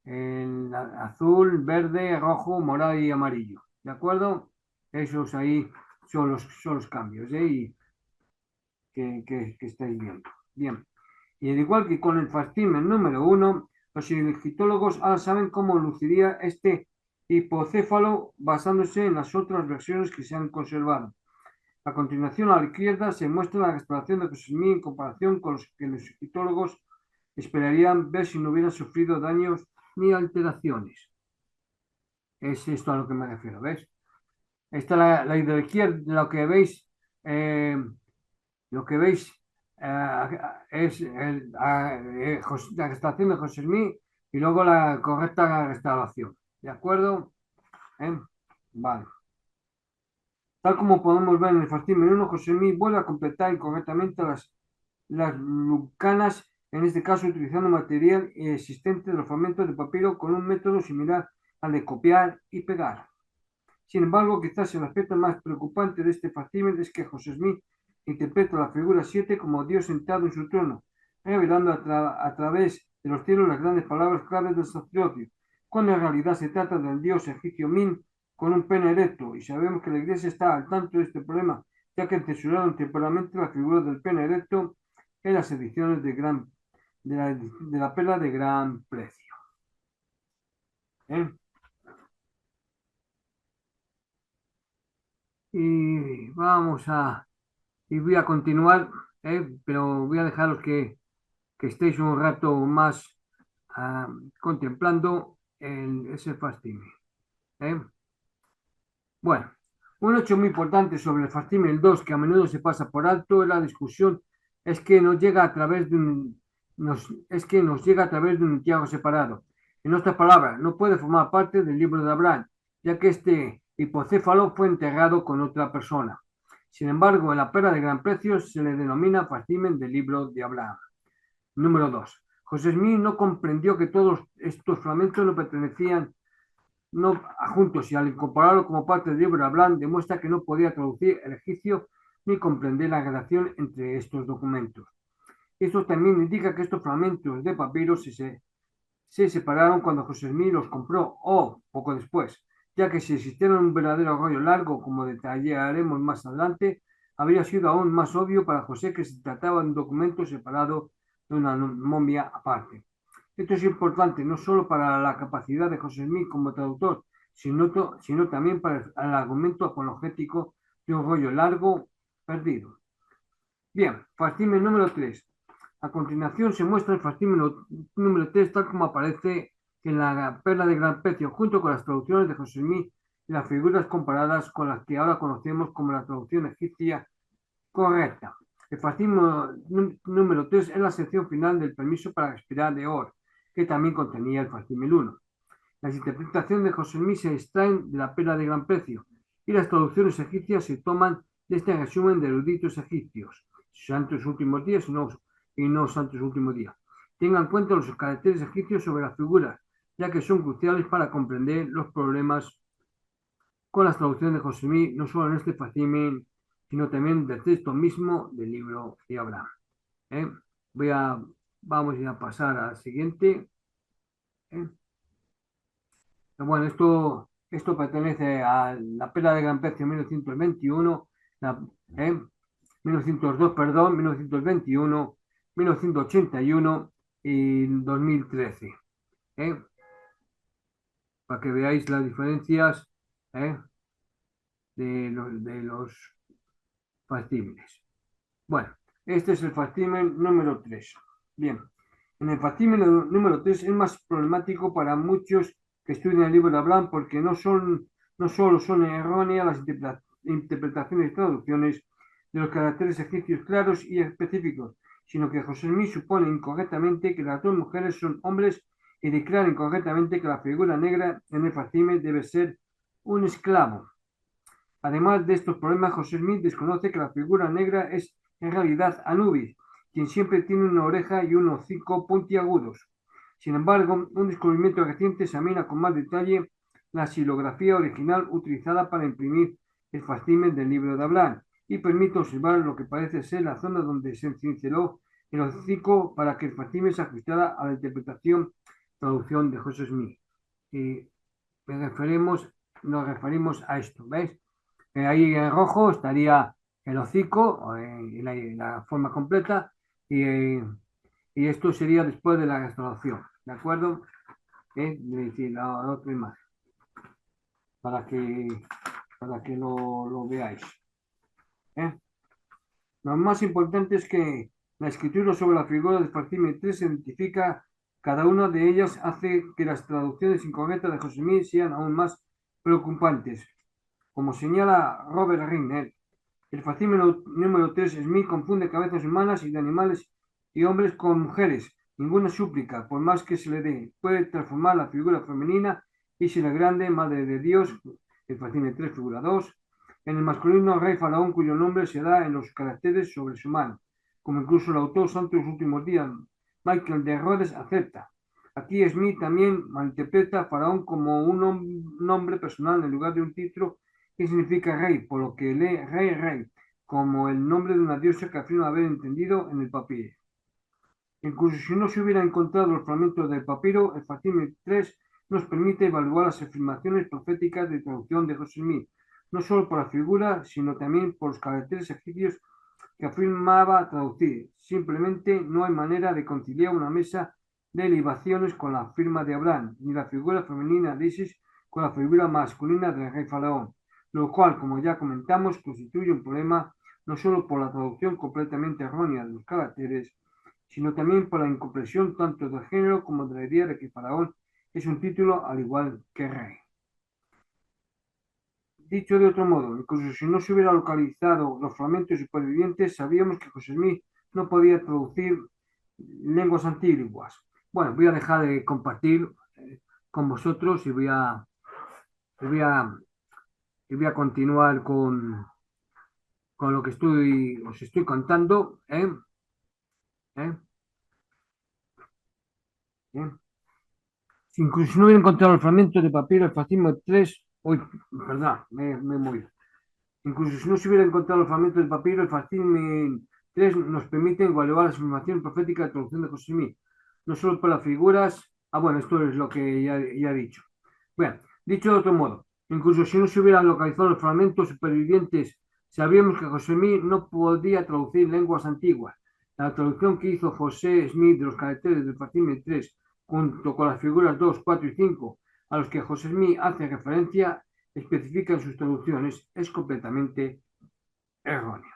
en azul, verde, rojo, morado y amarillo. ¿De acuerdo? Esos ahí son los cambios, y que estáis viendo. Bien. Y al igual que con el fascimen número 1, los egiptólogos ahora saben cómo luciría este hipocéfalo basándose en las otras versiones que se han conservado. A continuación, a la izquierda se muestra la restauración de José Smith en comparación con los que los egiptólogos esperarían ver si no hubiera sufrido daños ni alteraciones. Es esto a lo que me refiero, ¿ves? Esta la ideología, eh, lo que veis es la restauración de José Smith y luego la correcta restauración. ¿De acuerdo? ¿Eh? Vale. Tal como podemos ver en el fascículo 1, José Smith vuelve a completar incorrectamente las lucanas, en este caso utilizando material existente de los fragmentos de papiro con un método similar al de copiar y pegar. Sin embargo, quizás el aspecto más preocupante de este fascículo es que José Smith interpreta la figura 7 como Dios sentado en su trono, revelando a través de los cielos las grandes palabras claves del sacerdocio, cuando en realidad se trata del dios egipcio Min con un pene erecto, y sabemos que la Iglesia está al tanto de este problema, ya que censuraron temporalmente la figura del pene erecto en las ediciones de la perla de gran precio. ¿Eh? Y voy a continuar, pero voy a dejaros que estéis un rato más contemplando ese fascículo. Bueno, un hecho muy importante sobre el fascículo 2 que a menudo se pasa por alto en la discusión es que nos llega a través de es que nos llega a través de un entierro separado. En otras palabras, no puede formar parte del libro de Abraham, ya que este hipocéfalo fue enterrado con otra persona. Sin embargo, en la perla de gran precio se le denomina fascículo del libro de Abraham. Número 2. José Smith no comprendió que todos estos fragmentos no pertenecían no juntos y al incorporarlo como parte del libro de Abraham demuestra que no podía traducir el egipcio ni comprender la relación entre estos documentos. Esto también indica que estos fragmentos de papiro se separaron cuando José Smith los compró o poco después, ya que si existiera un verdadero rollo largo, como detallaremos más adelante, habría sido aún más obvio para José que se trataba de un documento separado de una momia aparte. Esto es importante no solo para la capacidad de José Smith como traductor, sino también para el argumento apologético de un rollo largo perdido. Bien, fascículo número 3. A continuación se muestra el fascículo número 3 tal como aparece en la perla de gran precio, junto con las traducciones de José Smith y las figuras comparadas con las que ahora conocemos como la traducción egipcia correcta. El fascículo número 3 es la sección final del permiso para respirar de Or, que también contenía el fascículo 1. Las interpretaciones de José Smith se extraen de la perla de gran precio y las traducciones egipcias se toman de este resumen de eruditos egipcios, santos últimos días y no santos últimos días. Tengan en cuenta los caracteres egipcios sobre las figuras, ya que son cruciales para comprender los problemas con las traducciones de José Smith, no solo en este fascículo, sino también del texto mismo del libro de Abraham. ¿Eh? Vamos a pasar al siguiente. Bueno, esto pertenece a la perla de gran precio 1921, 1902, perdón, 1921, 1981 y 2013. ¿eh? Para que veáis las diferencias ¿eh? de los fascículos. Bueno, este es el fascículo número 3. Bien, en el fascículo número 3 es más problemático para muchos que estudian el libro de Abraham porque no solo son erróneas las interpretaciones y traducciones de los caracteres egipcios claros y específicos, sino que José Smith supone incorrectamente que las dos mujeres son hombres y declara incorrectamente que la figura negra en el fascículo debe ser un esclavo. Además de estos problemas, José Smith desconoce que la figura negra es en realidad Anubis, quien siempre tiene una oreja y un hocico puntiagudos. Sin embargo, un descubrimiento reciente examina con más detalle la xilografía original utilizada para imprimir el fascículo del libro de Abraham y permite observar lo que parece ser la zona donde se cinceló el hocico para que el fascículo se ajustara a la traducción de José Smith. Y nos referimos a esto, ¿veis? Ahí en rojo estaría el hocico y la forma completa y esto sería después de la restauración, ¿de acuerdo? Es decir, la otra imagen, para que, para que lo veáis. ¿Eh? Lo más importante es que la escritura sobre la figura de Fatima 3 se identifica cada una de ellas, hace que las traducciones incorrectas de José sean aún más preocupantes. Como señala Robert Rinner, el facímil número 3 Smith confunde cabezas humanas y de animales y hombres con mujeres. Ninguna súplica, por más que se le dé, puede transformar la figura femenina Isla Grande, Madre de Dios, el facímil 3, figura 2, en el masculino Rey Faraón, cuyo nombre se da en los caracteres sobre su mano, como incluso el autor Santo de los Últimos Días, Michael de Rhodes, acepta. Aquí Smith también malinterpreta a Faraón como un nombre personal en lugar de un título que significa rey, por lo que lee rey, como el nombre de una diosa que afirma haber entendido en el papiro. Incluso si no se hubiera encontrado los fragmentos del papiro, el facímil 3 nos permite evaluar las afirmaciones proféticas de traducción de José Smith, no solo por la figura, sino también por los caracteres egipcios que afirmaba traducir. Simplemente no hay manera de conciliar una mesa de libaciones con la firma de Abraham, ni la figura femenina de Isis con la figura masculina del rey Faraón, lo cual, como ya comentamos, constituye un problema no solo por la traducción completamente errónea de los caracteres, sino también por la incomprensión tanto del género como de la idea de que Faraón es un título al igual que rey. Dicho de otro modo, incluso si no se hubiera localizado los fragmentos supervivientes, sabíamos que José Smith no podía traducir lenguas antiguas. Bueno, voy a dejar de compartir con vosotros y voy a, y voy a continuar con lo que os estoy contando. ¿Eh? ¿Eh? Si incluso no hubiera encontrado el fragmento de papiro, el fascismo 3, uy, perdón, me he movido. Incluso si no se hubiera encontrado el fragmento de papiro, el fascismo 3 nos permite evaluar las informaciones proféticas de traducción de José Smith, no solo por las figuras. Bueno, esto es lo que ya he dicho. Bueno, dicho de otro modo, incluso si no se hubieran localizado los fragmentos supervivientes, sabíamos que José Smith no podía traducir lenguas antiguas. La traducción que hizo José Smith de los caracteres del fascismo 3, junto con las figuras 2, 4 y 5, a los que José Smith hace referencia, especifica en sus traducciones, es completamente errónea.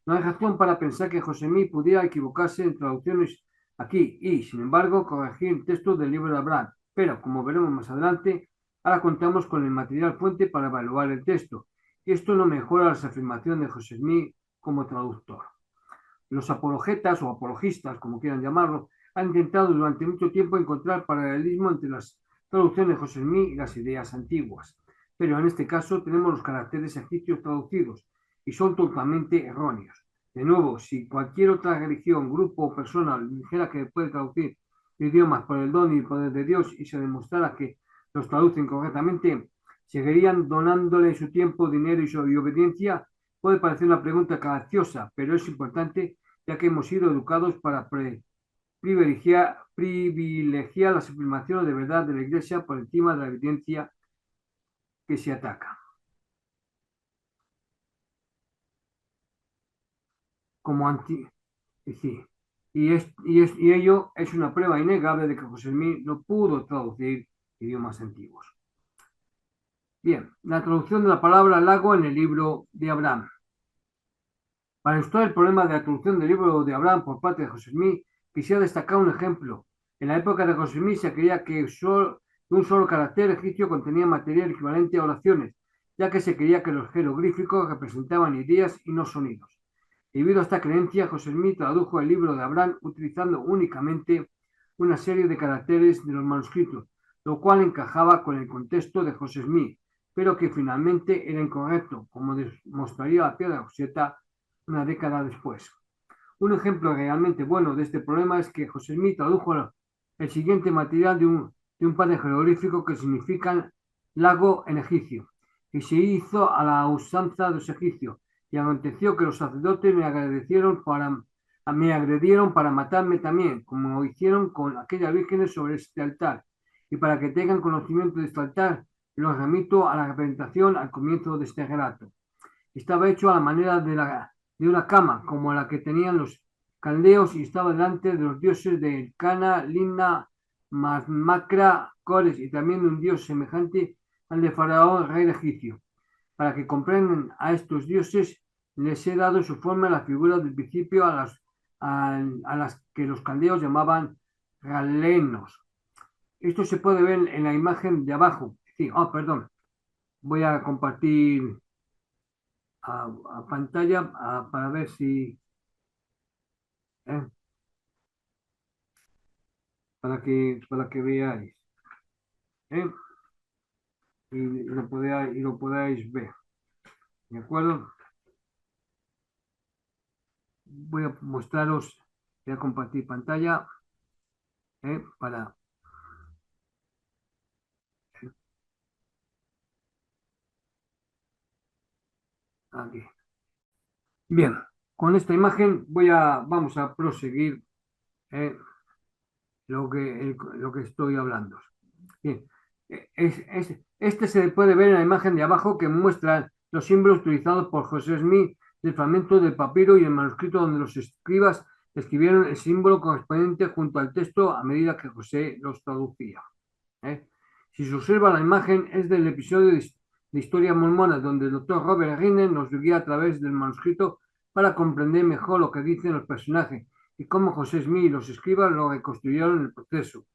No hay razón para pensar que José Smith pudiera equivocarse en traducciones aquí y, sin embargo, corregir el texto del libro de Abraham. Pero, como veremos más adelante, ahora contamos con el material fuente para evaluar el texto. Y esto no mejora las afirmaciones de José Smith como traductor. Los apologetas o apologistas, como quieran llamarlo, han intentado durante mucho tiempo encontrar paralelismo entre las traducciones de José Smith y las ideas antiguas. Pero en este caso tenemos los caracteres egipcios traducidos y son totalmente erróneos. De nuevo, si cualquier otra religión, grupo o persona dijera que puede traducir idiomas por el don y el poder de Dios y se demostrara que los traducen correctamente, seguirían donándole su tiempo, dinero y su obediencia. Puede parecer una pregunta capciosa, pero es importante ya que hemos sido educados para privilegiar las afirmaciones de verdad de la Iglesia por encima de la evidencia que se ataca. Como anti sí. Y ello es una prueba innegable de que José Smith no pudo traducir idiomas antiguos. Bien, la traducción de la palabra lago en el libro de Abraham. Para ilustrar el problema de la traducción del libro de Abraham por parte de José Smith, quisiera destacar un ejemplo. En la época de José Smith se creía que un solo carácter egipcio contenía material equivalente a oraciones, ya que se creía que los jeroglíficos representaban ideas y no sonidos. Debido a esta creencia, José Smith tradujo el libro de Abraham utilizando únicamente una serie de caracteres de los manuscritos, lo cual encajaba con el contexto de José Smith, pero que finalmente era incorrecto, como demostraría la piedra Rosetta una década después. Un ejemplo realmente bueno de este problema es que José Smith tradujo el siguiente material de un padre jeroglífico que significa lago en egipcio, y se hizo a la usanza de los egipcios, y aconteció que los sacerdotes me agredieron para matarme también, como hicieron con aquellas vírgenes sobre este altar, y para que tengan conocimiento de este altar, los remito a la representación al comienzo de este relato. Estaba hecho a la manera de una cama, como la que tenían los caldeos, y estaba delante de los dioses de Cana, Limna, Macra, Cores, y también de un dios semejante al de Faraón, rey de Egipcio. Para que comprendan a estos dioses, les he dado su forma en la figura del principio a las que los caldeos llamaban galenos. Esto se puede ver en la imagen de abajo. Sí, perdón. Voy a compartir a pantalla para ver si, eh, para que veáis, eh, y lo podáis ver. ¿De acuerdo? Voy a mostraros, voy a compartir pantalla para aquí. Bien, con esta imagen vamos a proseguir eh, lo que estoy hablando. Bien, este se puede ver en la imagen de abajo que muestra los símbolos utilizados por José Smith del fragmento del papiro y el manuscrito donde los escribas escribieron el símbolo correspondiente junto al texto a medida que José los traducía. ¿eh? Si se observa la imagen es del episodio de Historia Mormona donde el doctor Robert Heinlein nos guía a través del manuscrito para comprender mejor lo que dicen los personajes y cómo José Smith y los escribas lo reconstruyeron en el proceso.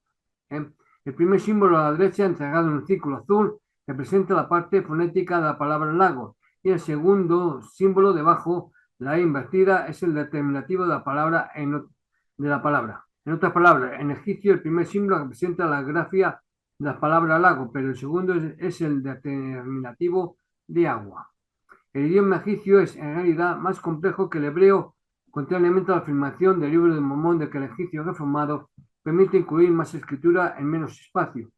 El primer símbolo a la derecha, entregado en un círculo azul, representa la parte fonética de la palabra lago, y el segundo símbolo debajo, la E invertida, es el determinativo de la palabra. En otras palabras, en egipcio el primer símbolo representa la grafía de la palabra lago, pero el segundo es el determinativo de agua. El idioma egipcio es en realidad más complejo que el hebreo, contrariamente a la afirmación del libro de Mormón de que el egipcio reformado permite incluir más escritura en menos espacio.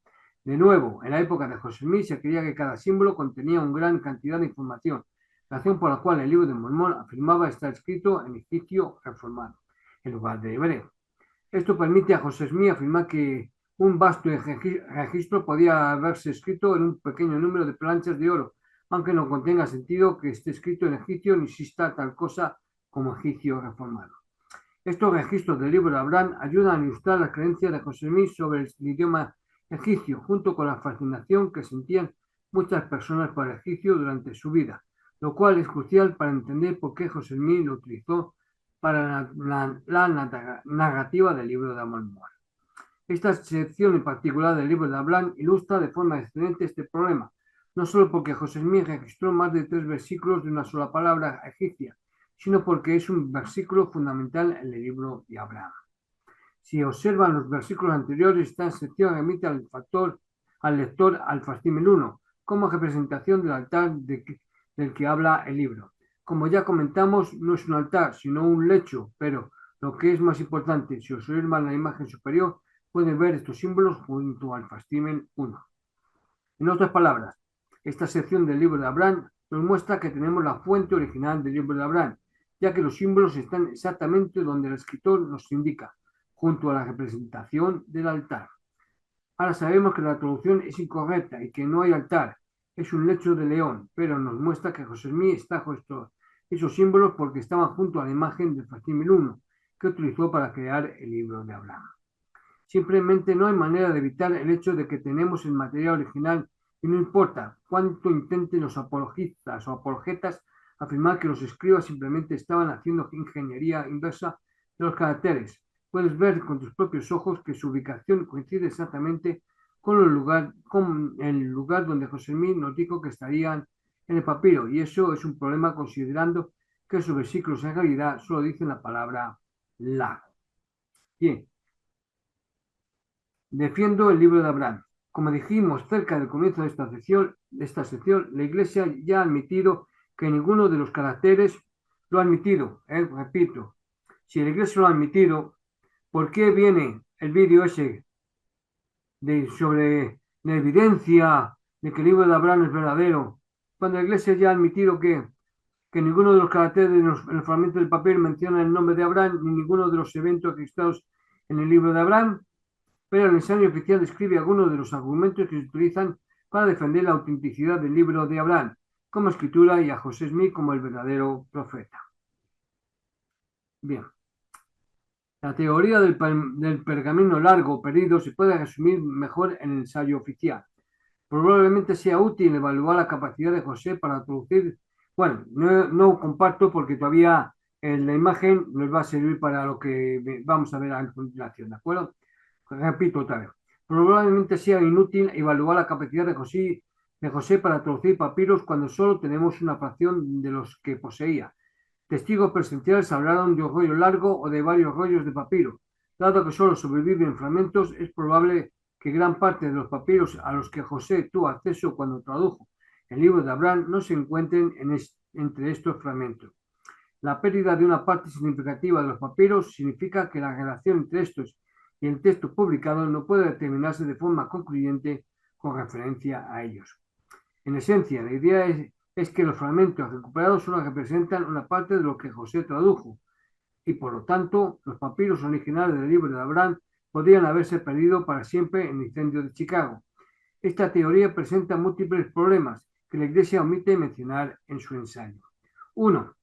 De nuevo, en la época de José Smith se creía que cada símbolo contenía una gran cantidad de información, razón por la cual el libro de Mormón afirmaba estar escrito en egipcio reformado, en lugar de hebreo. Esto permite a José Smith afirmar que un vasto registro podía haberse escrito en un pequeño número de planchas de oro, aunque no contenga sentido que esté escrito en egipcio ni exista tal cosa como egipcio reformado. Estos registros del libro de Abraham ayudan a ilustrar las creencias de José Smith sobre el idioma egipcio, junto con la fascinación que sentían muchas personas por el egipcio durante su vida, lo cual es crucial para entender por qué José Smith lo utilizó para la narrativa del libro de Mormón. Esta sección en particular del libro de Abraham ilustra de forma excelente este problema, no solo porque José Smith registró más de 3 versículos de una sola palabra egipcia, sino porque es un versículo fundamental en el libro de Abraham. Si observan los versículos anteriores, esta sección remite al lector al facímil 1, como representación del altar del que habla el libro. Como ya comentamos, no es un altar, sino un lecho, pero lo que es más importante, si observan la imagen superior, pueden ver estos símbolos junto al facímil 1. En otras palabras, esta sección del libro de Abraham nos muestra que tenemos la fuente original del libro de Abraham, ya que los símbolos están exactamente donde el escritor nos indica, junto a la representación del altar. Ahora sabemos que la traducción es incorrecta y que no hay altar, es un lecho de león, pero nos muestra que José Smith extrajo esos símbolos porque estaban junto a la imagen del facímil 1 que utilizó para crear el libro de Abraham. Simplemente no hay manera de evitar el hecho de que tenemos el material original y no importa cuánto intenten los apologistas o apologetas afirmar que los escribas simplemente estaban haciendo ingeniería inversa de los caracteres. Puedes ver con tus propios ojos que su ubicación coincide exactamente con el lugar donde José Smith nos dijo que estarían en el papiro, y eso es un problema considerando que esos versículos en realidad solo dicen la palabra lago. Bien, defiendo el libro de Abraham. Como dijimos cerca del comienzo de esta sección, la Iglesia ya ha admitido que ninguno de los caracteres lo ha admitido. Repito, si la Iglesia lo ha admitido, ¿por qué viene el vídeo ese sobre la evidencia de que el libro de Abraham es verdadero? Cuando la Iglesia ya ha admitido que ninguno de los caracteres en el fragmento del papel menciona el nombre de Abraham, ni ninguno de los eventos registrados en el libro de Abraham, pero el ensayo oficial describe algunos de los argumentos que se utilizan para defender la autenticidad del libro de Abraham. como escritura y a José Smith como el verdadero profeta. Bien. La teoría del pergamino largo perdido se puede resumir mejor en el ensayo oficial. Probablemente sea útil evaluar la capacidad de José para traducir. Bueno, no comparto porque todavía la imagen nos va a servir para lo que vamos a ver a continuación, ¿de acuerdo? Repito otra vez. Probablemente sea inútil evaluar la capacidad de José para traducir papiros cuando solo tenemos una fracción de los que poseía. Testigos presenciales hablaron de un rollo largo o de varios rollos de papiro. Dado que solo sobreviven fragmentos, es probable que gran parte de los papiros a los que José tuvo acceso cuando tradujo el libro de Abraham no se encuentren entre estos fragmentos. La pérdida de una parte significativa de los papiros significa que la relación entre estos y el texto publicado no puede determinarse de forma concluyente con referencia a ellos. En esencia, la idea es que los fragmentos recuperados solo representan una parte de lo que José tradujo, y por lo tanto, los papiros originales del libro de Abraham podrían haberse perdido para siempre en el incendio de Chicago. Esta teoría presenta múltiples problemas que la Iglesia omite mencionar en su ensayo. 1.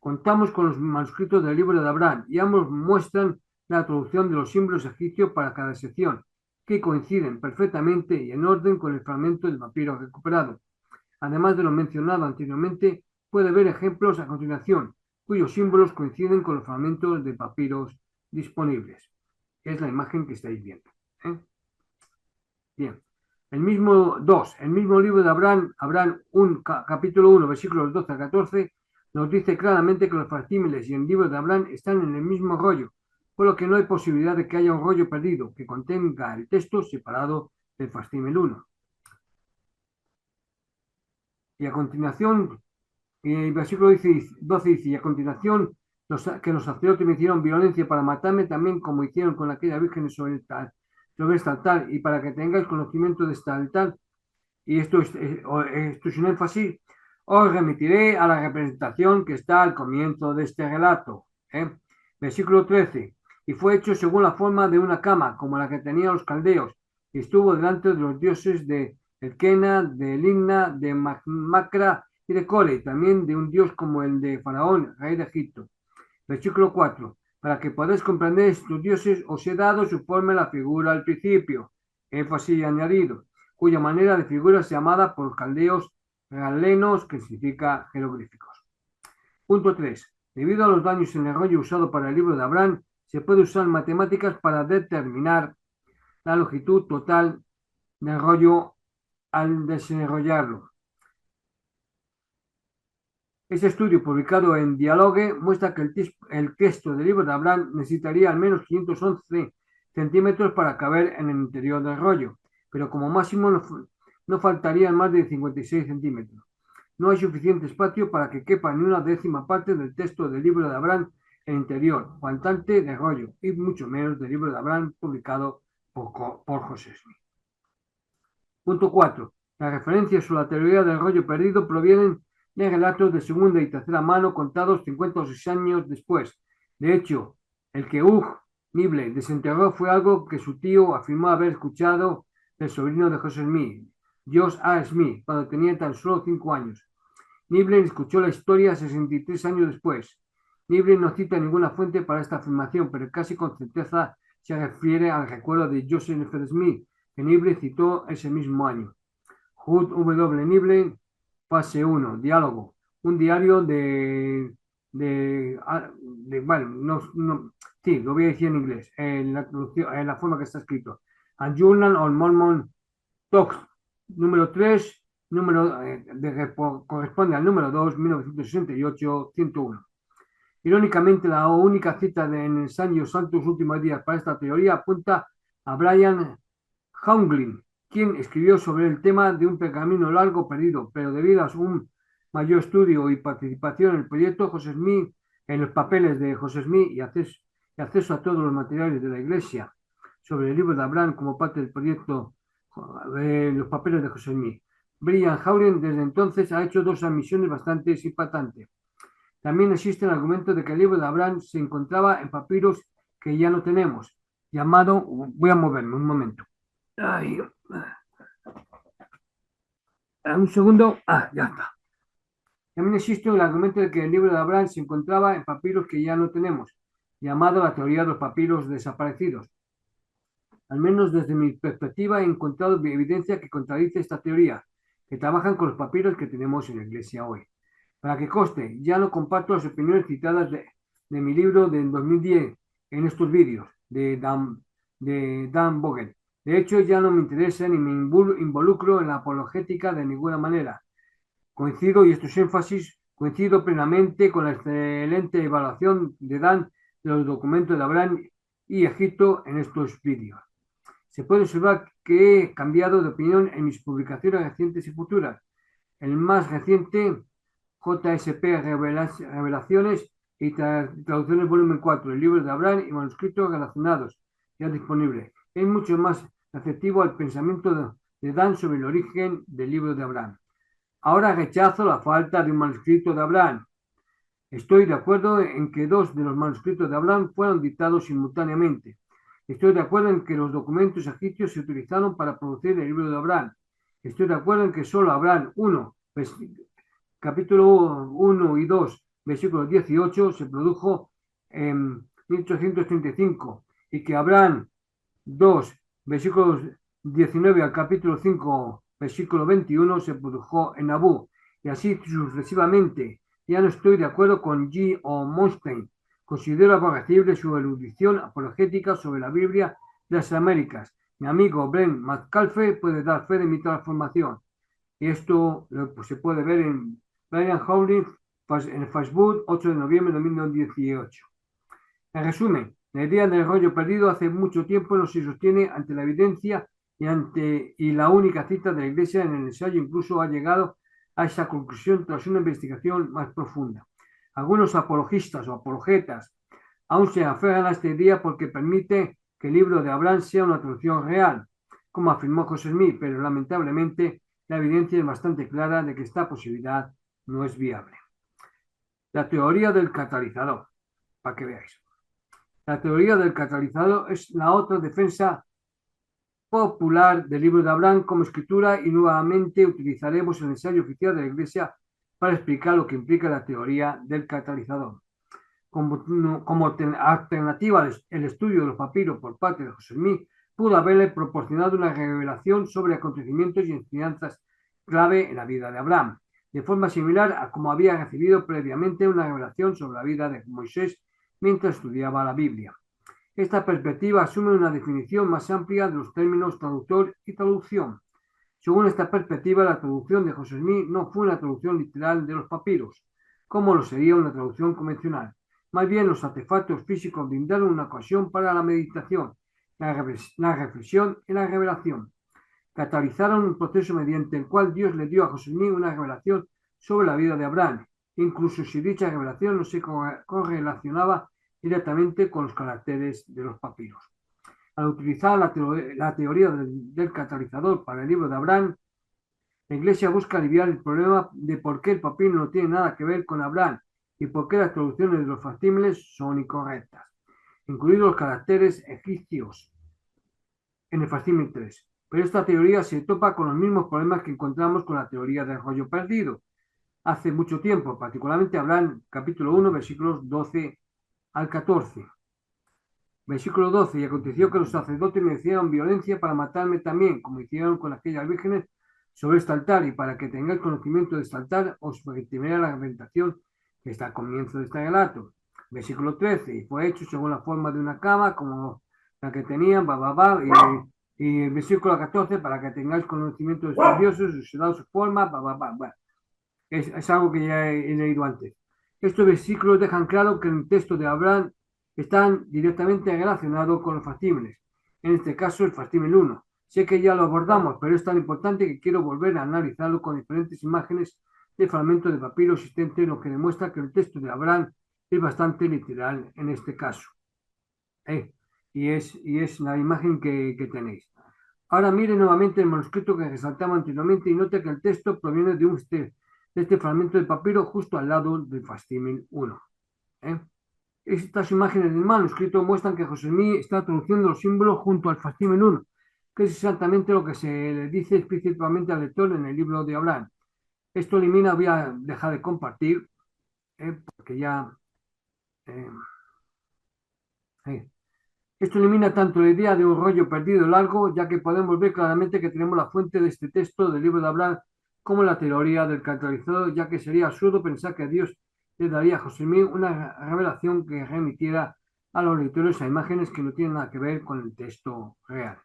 Contamos con los manuscritos del libro de Abraham y ambos muestran la traducción de los símbolos egipcios para cada sección, que coinciden perfectamente y en orden con el fragmento del papiro recuperado. Además de lo mencionado anteriormente, puede ver ejemplos a continuación, cuyos símbolos coinciden con los fragmentos de papiros disponibles. Es la imagen que estáis viendo. Bien. El mismo libro de Abraham capítulo 1, versículos 12 a 14, nos dice claramente que los facsímiles y el libro de Abraham están en el mismo rollo, por lo que no hay posibilidad de que haya un rollo perdido que contenga el texto separado del facsímil 1. Y a continuación, el versículo 12 dice, y a continuación, que los sacerdotes me hicieron violencia para matarme, también como hicieron con aquella virgen sobre este altar, y para que tengáis conocimiento de este altar, y esto es un énfasis, os remitiré a la representación que está al comienzo de este relato. Versículo 13, y fue hecho según la forma de una cama, como la que tenían los caldeos, y estuvo delante de los dioses de Elkena, de Limna, de Macra y de Core, también de un dios como el de Faraón, rey de Egipto. Versículo 4, para que podáis comprender estos dioses, os he dado su forma en la figura al principio, énfasis añadido, cuya manera de figura es llamada por los caldeos galenos, que significa jeroglíficos. Punto 3. Debido a los daños en el rollo usado para el libro de Abraham, se puede usar matemáticas para determinar la longitud total del rollo al desenrollarlo. Este estudio, publicado en Dialogue, muestra que el texto del libro de Abraham necesitaría al menos 511 centímetros para caber en el interior del rollo, pero como máximo no faltarían más de 56 centímetros. No hay suficiente espacio para que quepa ni una décima parte del texto del libro de Abraham en el interior, faltante de rollo, y mucho menos del libro de Abraham publicado por José Smith. Punto 4. Las referencias sobre la teoría del rollo perdido provienen de relatos de segunda y tercera mano contados 50 o 6 años después. De hecho, el que Nible desenterró fue algo que su tío afirmó haber escuchado del sobrino de José Smith, Josh A. Smith, cuando tenía tan solo 5 años. Nibley escuchó la historia 63 años después. Nibley no cita ninguna fuente para esta afirmación, pero casi con certeza se refiere al recuerdo de Joseph F. Smith, que Nibley citó ese mismo año. Hood W. Nibley, fase 1, diálogo. Un diario bueno, sí, lo voy a decir en inglés, en la forma que está escrito. A Journal on Mormon Talks, número 3, corresponde al número 2, 1968-101. Irónicamente, la única cita en el ensayo Santos Últimos Días para esta teoría apunta a Brian Haunglin, quien escribió sobre el tema de un pergamino largo perdido, pero debido a un mayor estudio y participación en el proyecto José Smith, en los papeles de José Smith y acceso a todos los materiales de la Iglesia sobre el libro de Abraham como parte del proyecto de los papeles de José Smith. Brian Haunglin desde entonces ha hecho 2 admisiones bastante impactantes. También existe el argumento de que el libro de Abraham se encontraba en papiros que ya no tenemos, llamado, voy a moverme un momento. Ay, un segundo, ya está. También existe el argumento de que el libro de Abraham se encontraba en papiros que ya no tenemos, llamado la teoría de los papiros desaparecidos. Al menos desde mi perspectiva he encontrado evidencia que contradice esta teoría, que trabajan con los papiros que tenemos en la iglesia hoy. Para que conste, ya no comparto las opiniones citadas de mi libro del 2010 en estos vídeos de Dan Vogel. De hecho, ya no me interesa ni me involucro en la apologética de ninguna manera. Coincido, y esto es énfasis, coincido plenamente con la excelente evaluación de Dan de los documentos de Abraham y Egipto en estos vídeos. Se puede observar que he cambiado de opinión en mis publicaciones recientes y futuras. El más reciente, JSP Revelaciones y Traducciones Volumen 4, el libro de Abraham y manuscritos relacionados, ya disponible. Es mucho más receptivo al pensamiento de Dan sobre el origen del libro de Abraham. Ahora rechazo la falta de un manuscrito de Abraham. Estoy de acuerdo en que dos de los manuscritos de Abraham fueron dictados simultáneamente. Estoy de acuerdo en que los documentos egipcios se utilizaron para producir el libro de Abraham. Estoy de acuerdo en que solo Abraham 1, capítulo 1 y 2, versículo 18, se produjo en 1835 y que Abraham 2, versículos 19 al capítulo 5, versículo 21, se produjo en Nabú, y así sucesivamente. Ya no estoy de acuerdo con G. O. Monstein. Considero aborrecible su erudición apologética sobre la Biblia de las Américas. Mi amigo Brent Metcalfe puede dar fe de mi transformación. Y esto se puede ver en Brian Howley en Facebook, 8 de noviembre de 2018. En resumen, la idea del rollo perdido hace mucho tiempo no se sostiene ante la evidencia y la única cita de la Iglesia en el ensayo incluso ha llegado a esa conclusión tras una investigación más profunda. Algunos apologistas o apologetas aún se aferran a esta idea porque permite que el libro de Abraham sea una traducción real, como afirmó José Smith, pero lamentablemente la evidencia es bastante clara de que esta posibilidad no es viable. La teoría del catalizador, para que veáis. La teoría del catalizador es la otra defensa popular del libro de Abraham como escritura y nuevamente utilizaremos el ensayo oficial de la Iglesia para explicar lo que implica la teoría del catalizador. Como alternativa al estudio de los papiros por parte de José Smith, pudo haberle proporcionado una revelación sobre acontecimientos y enseñanzas clave en la vida de Abraham, de forma similar a como había recibido previamente una revelación sobre la vida de Moisés mientras estudiaba la Biblia. Esta perspectiva asume una definición más amplia de los términos traductor y traducción. Según esta perspectiva, la traducción de José Smith no fue una traducción literal de los papiros, como lo sería una traducción convencional. Más bien, los artefactos físicos brindaron una ocasión para la meditación, la reflexión y la revelación. Catalizaron un proceso mediante el cual Dios le dio a José Smith una revelación sobre la vida de Abraham, incluso si dicha revelación no se correlacionaba directamente con los caracteres de los papiros. Al utilizar la teoría del catalizador para el libro de Abraham, la Iglesia busca aliviar el problema de por qué el papiro no tiene nada que ver con Abraham y por qué las traducciones de los factímiles son incorrectas, incluidos los caracteres egipcios en el factímil 3. Pero esta teoría se topa con los mismos problemas que encontramos con la teoría del rollo perdido hace mucho tiempo, particularmente Abraham capítulo 1, versículos 12 al 14. Versículo 12, y aconteció que los sacerdotes me hicieron violencia para matarme también, como hicieron con aquellas vírgenes sobre este altar, y para que tengáis conocimiento de este altar, os permitiré la argumentación que está al comienzo de este relato. Versículo 13, y fue hecho según la forma de una cama, como la que tenían, y el versículo 14, para que tengáis conocimiento de sus dioses, os he dado su forma, es algo que ya he leído antes. Estos versículos dejan claro que el texto de Abraham están directamente relacionados con los factímiles, en este caso el factímil 1. Sé que ya lo abordamos, pero es tan importante que quiero volver a analizarlo con diferentes imágenes de fragmentos de papiro existentes, lo que demuestra que el texto de Abraham es bastante literal en este caso. Y es la imagen que tenéis. Ahora mire nuevamente el manuscrito que resaltaba anteriormente y note que el texto proviene de este fragmento de papiro justo al lado del factímil 1. Estas imágenes del manuscrito muestran que José Smith está traduciendo los símbolos junto al factímil 1, que es exactamente lo que se le dice explícitamente al lector en el libro de Abraham. Esto elimina, voy a dejar de compartir, porque ya... eh, eh, Esto elimina tanto la idea de un rollo perdido largo, ya que podemos ver claramente que tenemos la fuente de este texto del libro de Abraham como la teoría del catalizador, ya que sería absurdo pensar que Dios le daría a José Mí una revelación que remitiera a los lectores a imágenes que no tienen nada que ver con el texto real.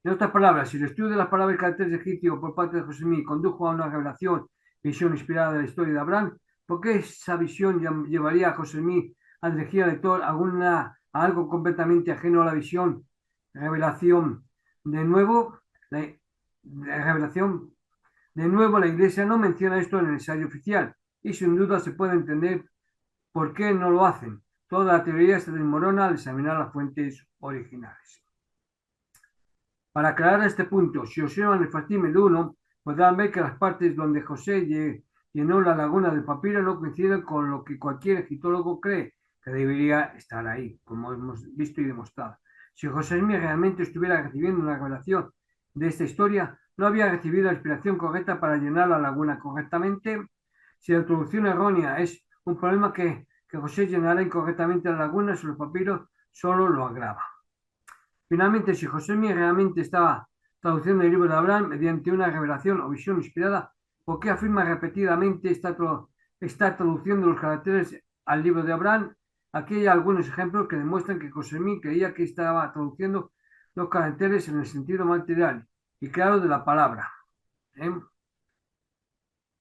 En otras palabras, si el estudio de las palabras y caracteres egipcios por parte de José Mí condujo a una revelación, visión inspirada de la historia de Abraham, ¿por qué esa visión llevaría a José Mí a dirigir al lector a algo completamente ajeno a la visión, revelación? De nuevo, revelación. De nuevo, la Iglesia no menciona esto en el ensayo oficial y sin duda se puede entender por qué no lo hacen. Toda la teoría se desmorona al examinar las fuentes originales. Para aclarar este punto, si observan el facímil 1, podrán ver que las partes donde José llenó la laguna del papiro no coinciden con lo que cualquier egiptólogo cree que debería estar ahí, como hemos visto y demostrado. Si José Smith realmente estuviera recibiendo una revelación de esta historia, no había recibido la inspiración correcta para llenar la laguna correctamente. Si la introducción errónea es un problema que José llenara incorrectamente la laguna sobre el papiro, solo lo agrava. Finalmente, si José Mí realmente estaba traduciendo el libro de Abraham mediante una revelación o visión inspirada, ¿por qué afirma repetidamente está traduciendo los caracteres al libro de Abraham? Aquí hay algunos ejemplos que demuestran que José Mí creía que estaba traduciendo los caracteres en el sentido material y claro de la palabra.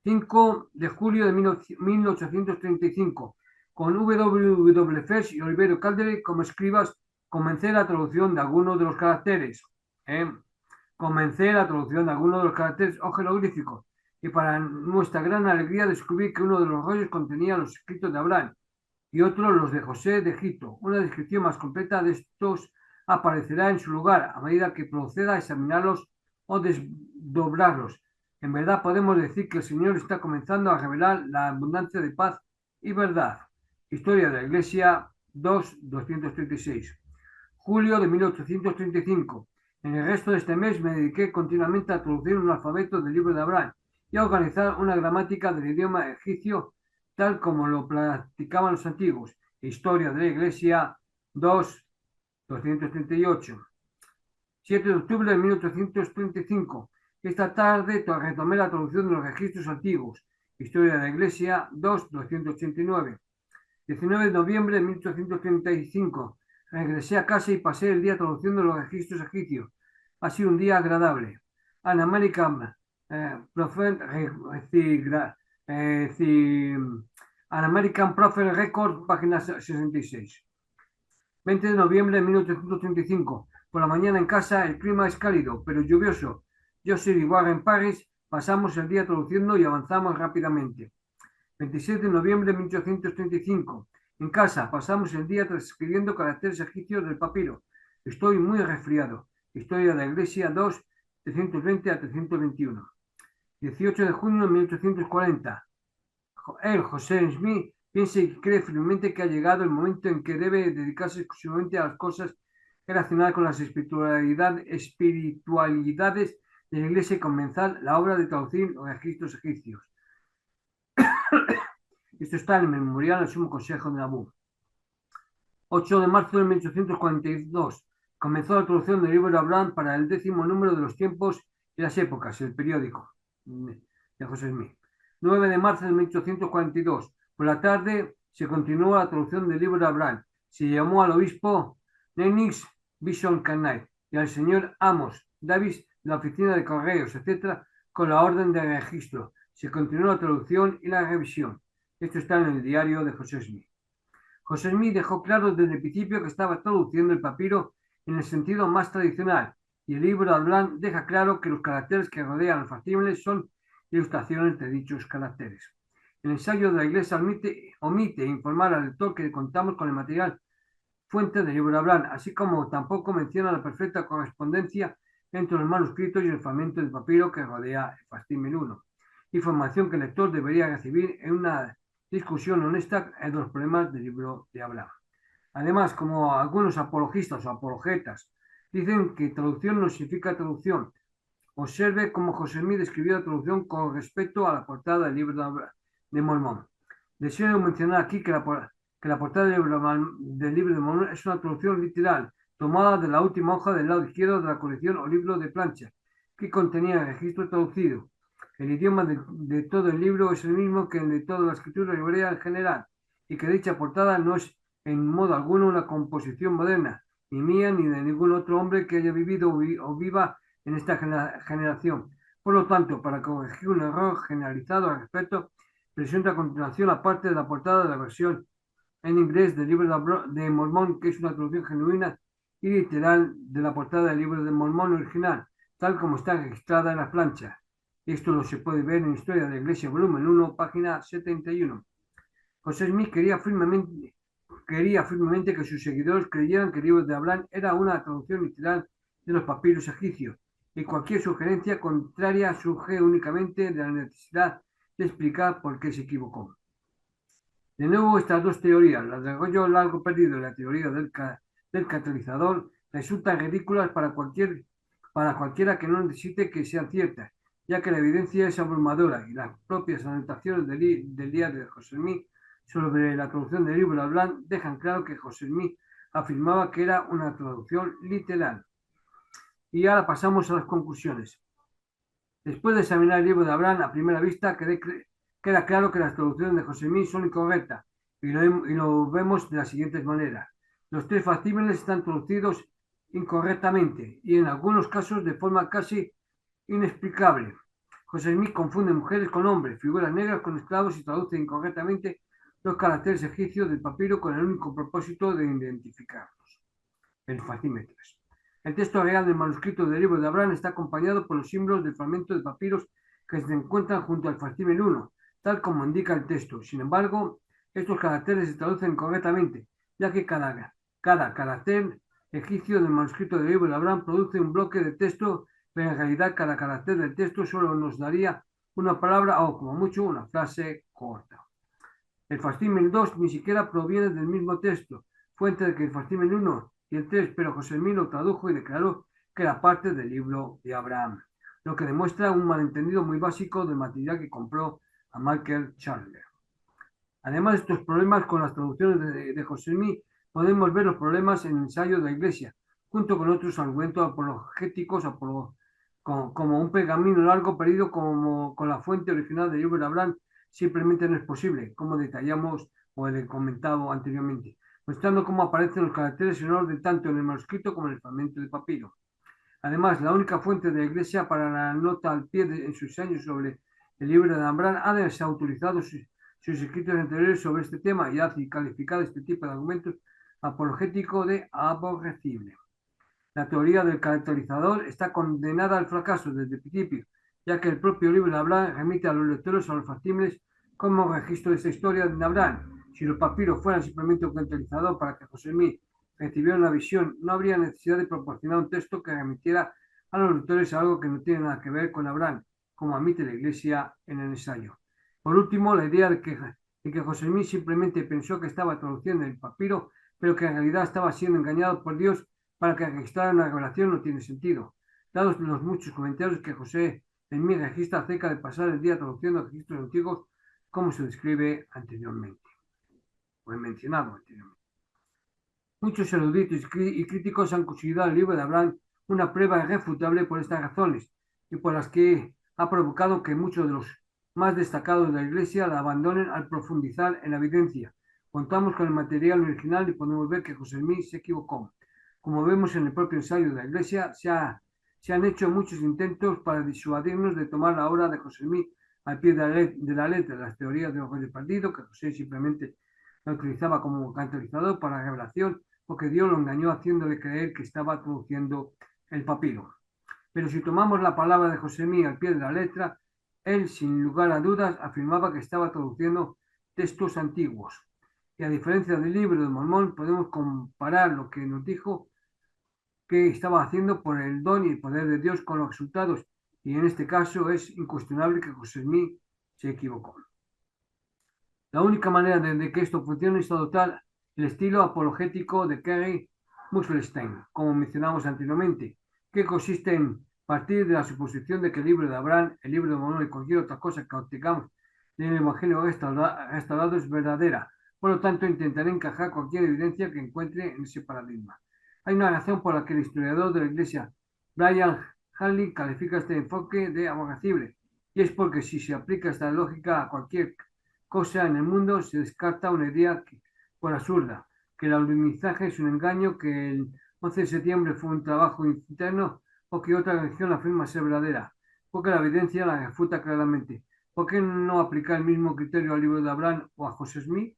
5 de julio de 1835, con W. Fesch y Olivero Caldere como escribas, comencé la traducción de algunos de los caracteres. ¿eh? Comencé la traducción de algunos de los caracteres o jeroglíficos, y para nuestra gran alegría descubrí que uno de los rollos contenía los escritos de Abraham y otro los de José de Egipto. Una descripción más completa de estos aparecerá en su lugar a medida que proceda a examinarlos o desdoblarlos. En verdad podemos decir que el Señor está comenzando a revelar la abundancia de paz y verdad. Historia de la Iglesia 2:236. Julio de 1835. En el resto de este mes me dediqué continuamente a traducir un alfabeto del libro de Abraham y a organizar una gramática del idioma egipcio tal como lo practicaban los antiguos. Historia de la Iglesia 2:238. 7 de octubre de 1835. Esta tarde retomé la traducción de los registros antiguos. Historia de la Iglesia 2:289. 19 de noviembre de 1835. Regresé a casa y pasé el día traduciendo los registros egipcios. Ha sido un día agradable. An American Prophet An American Prophet Record, página 66. 20 de noviembre de 1835. Por la mañana en casa el clima es cálido, pero lluvioso. Yo soy en París. Pasamos el día traduciendo y avanzamos rápidamente. 27 de noviembre de 1835. En casa pasamos el día transcribiendo caracteres egipcios del papiro. Estoy muy resfriado. Historia de la Iglesia 2, 320 a 321. 18 de junio de 1840. José Smith, piensa y cree firmemente que ha llegado el momento en que debe dedicarse exclusivamente a las cosas relacionadas con las espiritualidades de la Iglesia y comenzar la obra de traducir los registros egipcios. Esto está en el memorial del Sumo Consejo de Nabú. 8 de marzo de 1842. Comenzó la traducción del libro de Abraham para el 10º número de los tiempos y las épocas, el periódico de José Smith. 9 de marzo de 1842. Por la tarde se continuó la traducción del libro de Abraham. Se llamó al obispo Lennox Bishop Knight y al señor Amos Davis de la oficina de correos, etc., con la orden de registro. Se continuó la traducción y la revisión. Esto está en el diario de José Smith. José Smith dejó claro desde el principio que estaba traduciendo el papiro en el sentido más tradicional, y el libro de Abraham deja claro que los caracteres que rodean los facímiles son ilustraciones de dichos caracteres. El ensayo de la Iglesia omite informar al lector que contamos con el material fuente del libro de Abraham, así como tampoco menciona la perfecta correspondencia entre los manuscritos y el fragmento de papiro que rodea el facímil 1. Información que el lector debería recibir en una discusión honesta de los problemas del libro de Abraham. Además, como algunos apologistas o apologetas dicen que traducción no significa traducción, Observe cómo José Smith describió la traducción con respecto a la portada del libro de Mormón. Deseo mencionar aquí que la portada del libro de Mormón es una traducción literal, tomada de la última hoja del lado izquierdo de la colección o libro de plancha, que contenía el registro traducido. El idioma de todo el libro es el mismo que el de toda la escritura hebrea en general, y que dicha portada no es en modo alguno una composición moderna, ni mía ni de ningún otro hombre que haya vivido o viva en esta generación. Por lo tanto, para corregir un error generalizado al respecto, presento a continuación la parte de la portada de la versión en inglés del libro de Mormón, que es una traducción genuina y literal de la portada del libro de Mormón original, tal como está registrada en la plancha. Esto lo se puede ver en Historia de la Iglesia, volumen 1, página 71. José Smith quería firmemente que sus seguidores creyeran que el libro de Abraham era una traducción literal de los papiros egipcios, y cualquier sugerencia contraria surge únicamente de la necesidad de explicar por qué se equivocó. De nuevo, estas dos teorías, la del rollo largo perdido y la teoría del catalizador, resultan ridículas para cualquiera que no necesite que sean ciertas, ya que la evidencia es abrumadora y las propias anotaciones del diario de José Smith sobre la traducción del libro de Abraham dejan claro que José Smith afirmaba que era una traducción literal. Y ahora pasamos a las conclusiones. Después de examinar el libro de Abraham a primera vista, queda claro que las traducciones de José Smith son incorrectas y lo vemos de las siguientes maneras. Los tres facímiles están traducidos incorrectamente y en algunos casos de forma casi inexplicable. José Smith confunde mujeres con hombres, figuras negras con esclavos y traduce incorrectamente los caracteres egipcios del papiro con el único propósito de identificarlos. El facímetros. El texto real del manuscrito del libro de Abraham está acompañado por los símbolos del fragmento de papiros que se encuentran junto al facímil 1, tal como indica el texto. Sin embargo, estos caracteres se traducen correctamente, ya que cada carácter egipcio del manuscrito del libro de Abraham produce un bloque de texto, pero en realidad cada carácter del texto solo nos daría una palabra o, como mucho, una frase corta. El facímil 2 ni siquiera proviene del mismo texto, fuente de que el facímil 1 y el 3, pero José Smith lo tradujo y declaró que era parte del libro de Abraham, lo que demuestra un malentendido muy básico del material que compró a Michael Chandler. Además de estos problemas con las traducciones de José Smith, podemos ver los problemas en el ensayo de la Iglesia, junto con otros argumentos apologéticos como un pergamino largo perdido con la fuente original del libro de Abraham simplemente no es posible, como detallamos o he comentado anteriormente, mostrando cómo aparecen los caracteres en orden tanto en el manuscrito como en el fragmento de papiro. Además, la única fuente de la Iglesia para la nota al pie en sus años sobre el libro de Abraham ha desautorizado sus escritos anteriores sobre este tema y ha calificado este tipo de argumentos apologético de aborrecible. La teoría del caracterizador está condenada al fracaso desde el principio, ya que el propio libro de Abraham remite a los lectores a los facímiles como registro de esta historia de Abraham. Si los papiros fueran simplemente un caracterizador para que José Smith recibiera una visión, no habría necesidad de proporcionar un texto que remitiera a los lectores a algo que no tiene nada que ver con Abraham, como admite la Iglesia en el ensayo. Por último, la idea de que José Smith simplemente pensó que estaba traduciendo el papiro, pero que en realidad estaba siendo engañado por Dios para que registrara una revelación no tiene sentido, dados los muchos comentarios que José Smith registra acerca de pasar el día traduciendo registros antiguos, como se describe anteriormente, o he mencionado anteriormente. Muchos eruditos y críticos han considerado el libro de Abraham una prueba irrefutable por estas razones y por las que ha provocado que muchos de los más destacados de la Iglesia la abandonen al profundizar en la evidencia. Contamos con el material original y podemos ver que José Smith se equivocó. Como vemos en el propio ensayo de la Iglesia, se han hecho muchos intentos para disuadirnos de tomar la obra de José Smith al pie de la letra, las teorías de Ojo Perdido, que José simplemente la utilizaba como catalizador para la revelación, porque Dios lo engañó haciéndole creer que estaba traduciendo el papiro. Pero si tomamos la palabra de José Smith al pie de la letra, él, sin lugar a dudas, afirmaba que estaba traduciendo textos antiguos. Y a diferencia del libro de Mormón, podemos comparar lo que nos dijo que estaba haciendo por el don y el poder de Dios con los resultados. Y en este caso es incuestionable que José Smith se equivocó. La única manera de que esto funcione es adoptar el estilo apologético de Kerry Musselstein, como mencionamos anteriormente, que consiste en Partir de la suposición de que el libro de Abraham, el libro de Mormón y cualquier otra cosa que obtengamos del Evangelio restaurado es verdadera. Por lo tanto, intentaré encajar cualquier evidencia que encuentre en ese paradigma. Hay una razón por la que el historiador de la Iglesia, Brian Hanley, califica este enfoque de aborrecible, y es porque si se aplica esta lógica a cualquier cosa en el mundo, se descarta una idea por absurda, que el alunizaje es un engaño, que el 11 de septiembre fue un trabajo interno o que otra religión afirma ser verdadera, porque la evidencia la refuta claramente. ¿Por qué no aplicar el mismo criterio al libro de Abraham o a José Smith?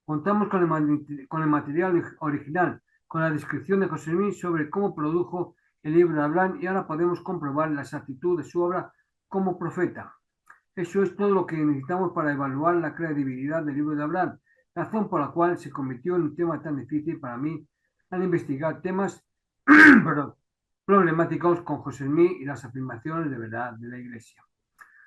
Contamos con el material original, con la descripción de José Smith sobre cómo produjo el libro de Abraham y ahora podemos comprobar la exactitud de su obra como profeta. Eso es todo lo que necesitamos para evaluar la credibilidad del libro de Abraham, razón por la cual se convirtió en un tema tan difícil para mí al investigar temas perdón, problemáticos con José Smith y las afirmaciones de verdad de la Iglesia.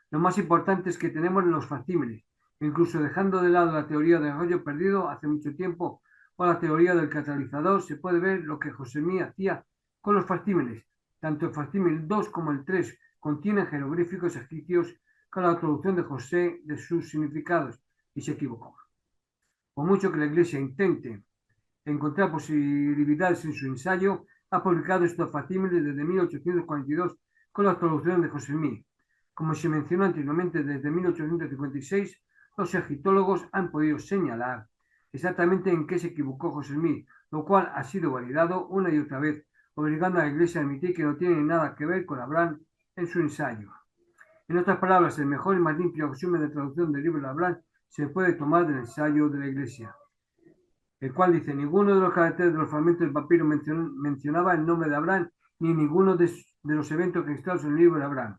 Lo más importante es que tenemos los facímiles, incluso dejando de lado la teoría del rollo perdido hace mucho tiempo o la teoría del catalizador, se puede ver lo que José Smith hacía con los facímiles. Tanto el facímil 2 como el 3 contienen jeroglíficos egipcios con la traducción de José de sus significados y se equivocó. Por mucho que la Iglesia intente encontrar posibilidades en su ensayo, ha publicado estos facímiles desde 1842 con la traducción de José Smith. Como se mencionó anteriormente, desde 1856 los egiptólogos han podido señalar exactamente en qué se equivocó José Smith, lo cual ha sido validado una y otra vez, obligando a la Iglesia a admitir que no tiene nada que ver con Abraham en su ensayo. En otras palabras, el mejor y más limpio resumen de traducción del libro de Abraham se puede tomar del ensayo de la Iglesia, el cual dice: ninguno de los caracteres de los fragmentos del papiro mencionaba el nombre de Abraham, ni ninguno de los eventos registrados en el libro de Abraham.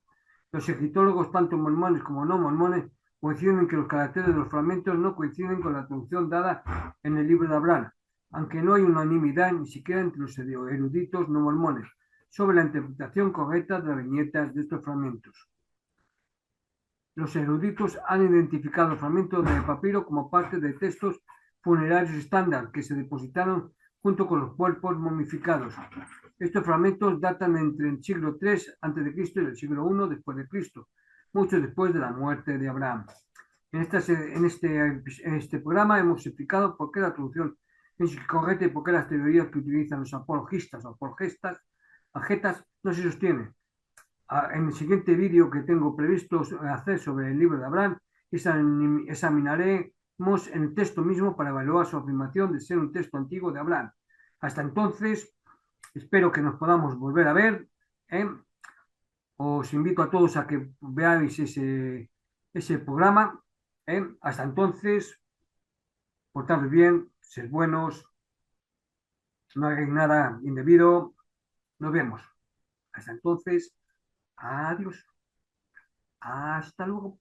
Los egiptólogos, tanto mormones como no mormones, coinciden en que los caracteres de los fragmentos no coinciden con la traducción dada en el libro de Abraham, aunque no hay unanimidad ni siquiera entre los eruditos no mormones sobre la interpretación correcta de las viñetas de estos fragmentos. Los eruditos han identificado fragmentos de papiro como parte de textos funerarios estándar que se depositaron junto con los cuerpos momificados. Estos fragmentos datan entre el siglo III a.C. y el siglo I después de Cristo, mucho después de la muerte de Abraham. En este programa hemos explicado por qué la traducción es incorrecta y por qué las teorías que utilizan los apologistas o apologetas no se sostienen. En el siguiente vídeo que tengo previsto hacer sobre el libro de Abraham, examinaremos el texto mismo para evaluar su afirmación de ser un texto antiguo de Abraham. Hasta entonces, espero que nos podamos volver a ver. Os invito a todos a que veáis ese programa. Hasta entonces, portaros bien, sed buenos, no hagáis nada indebido. Nos vemos. Hasta entonces, adiós. Hasta luego.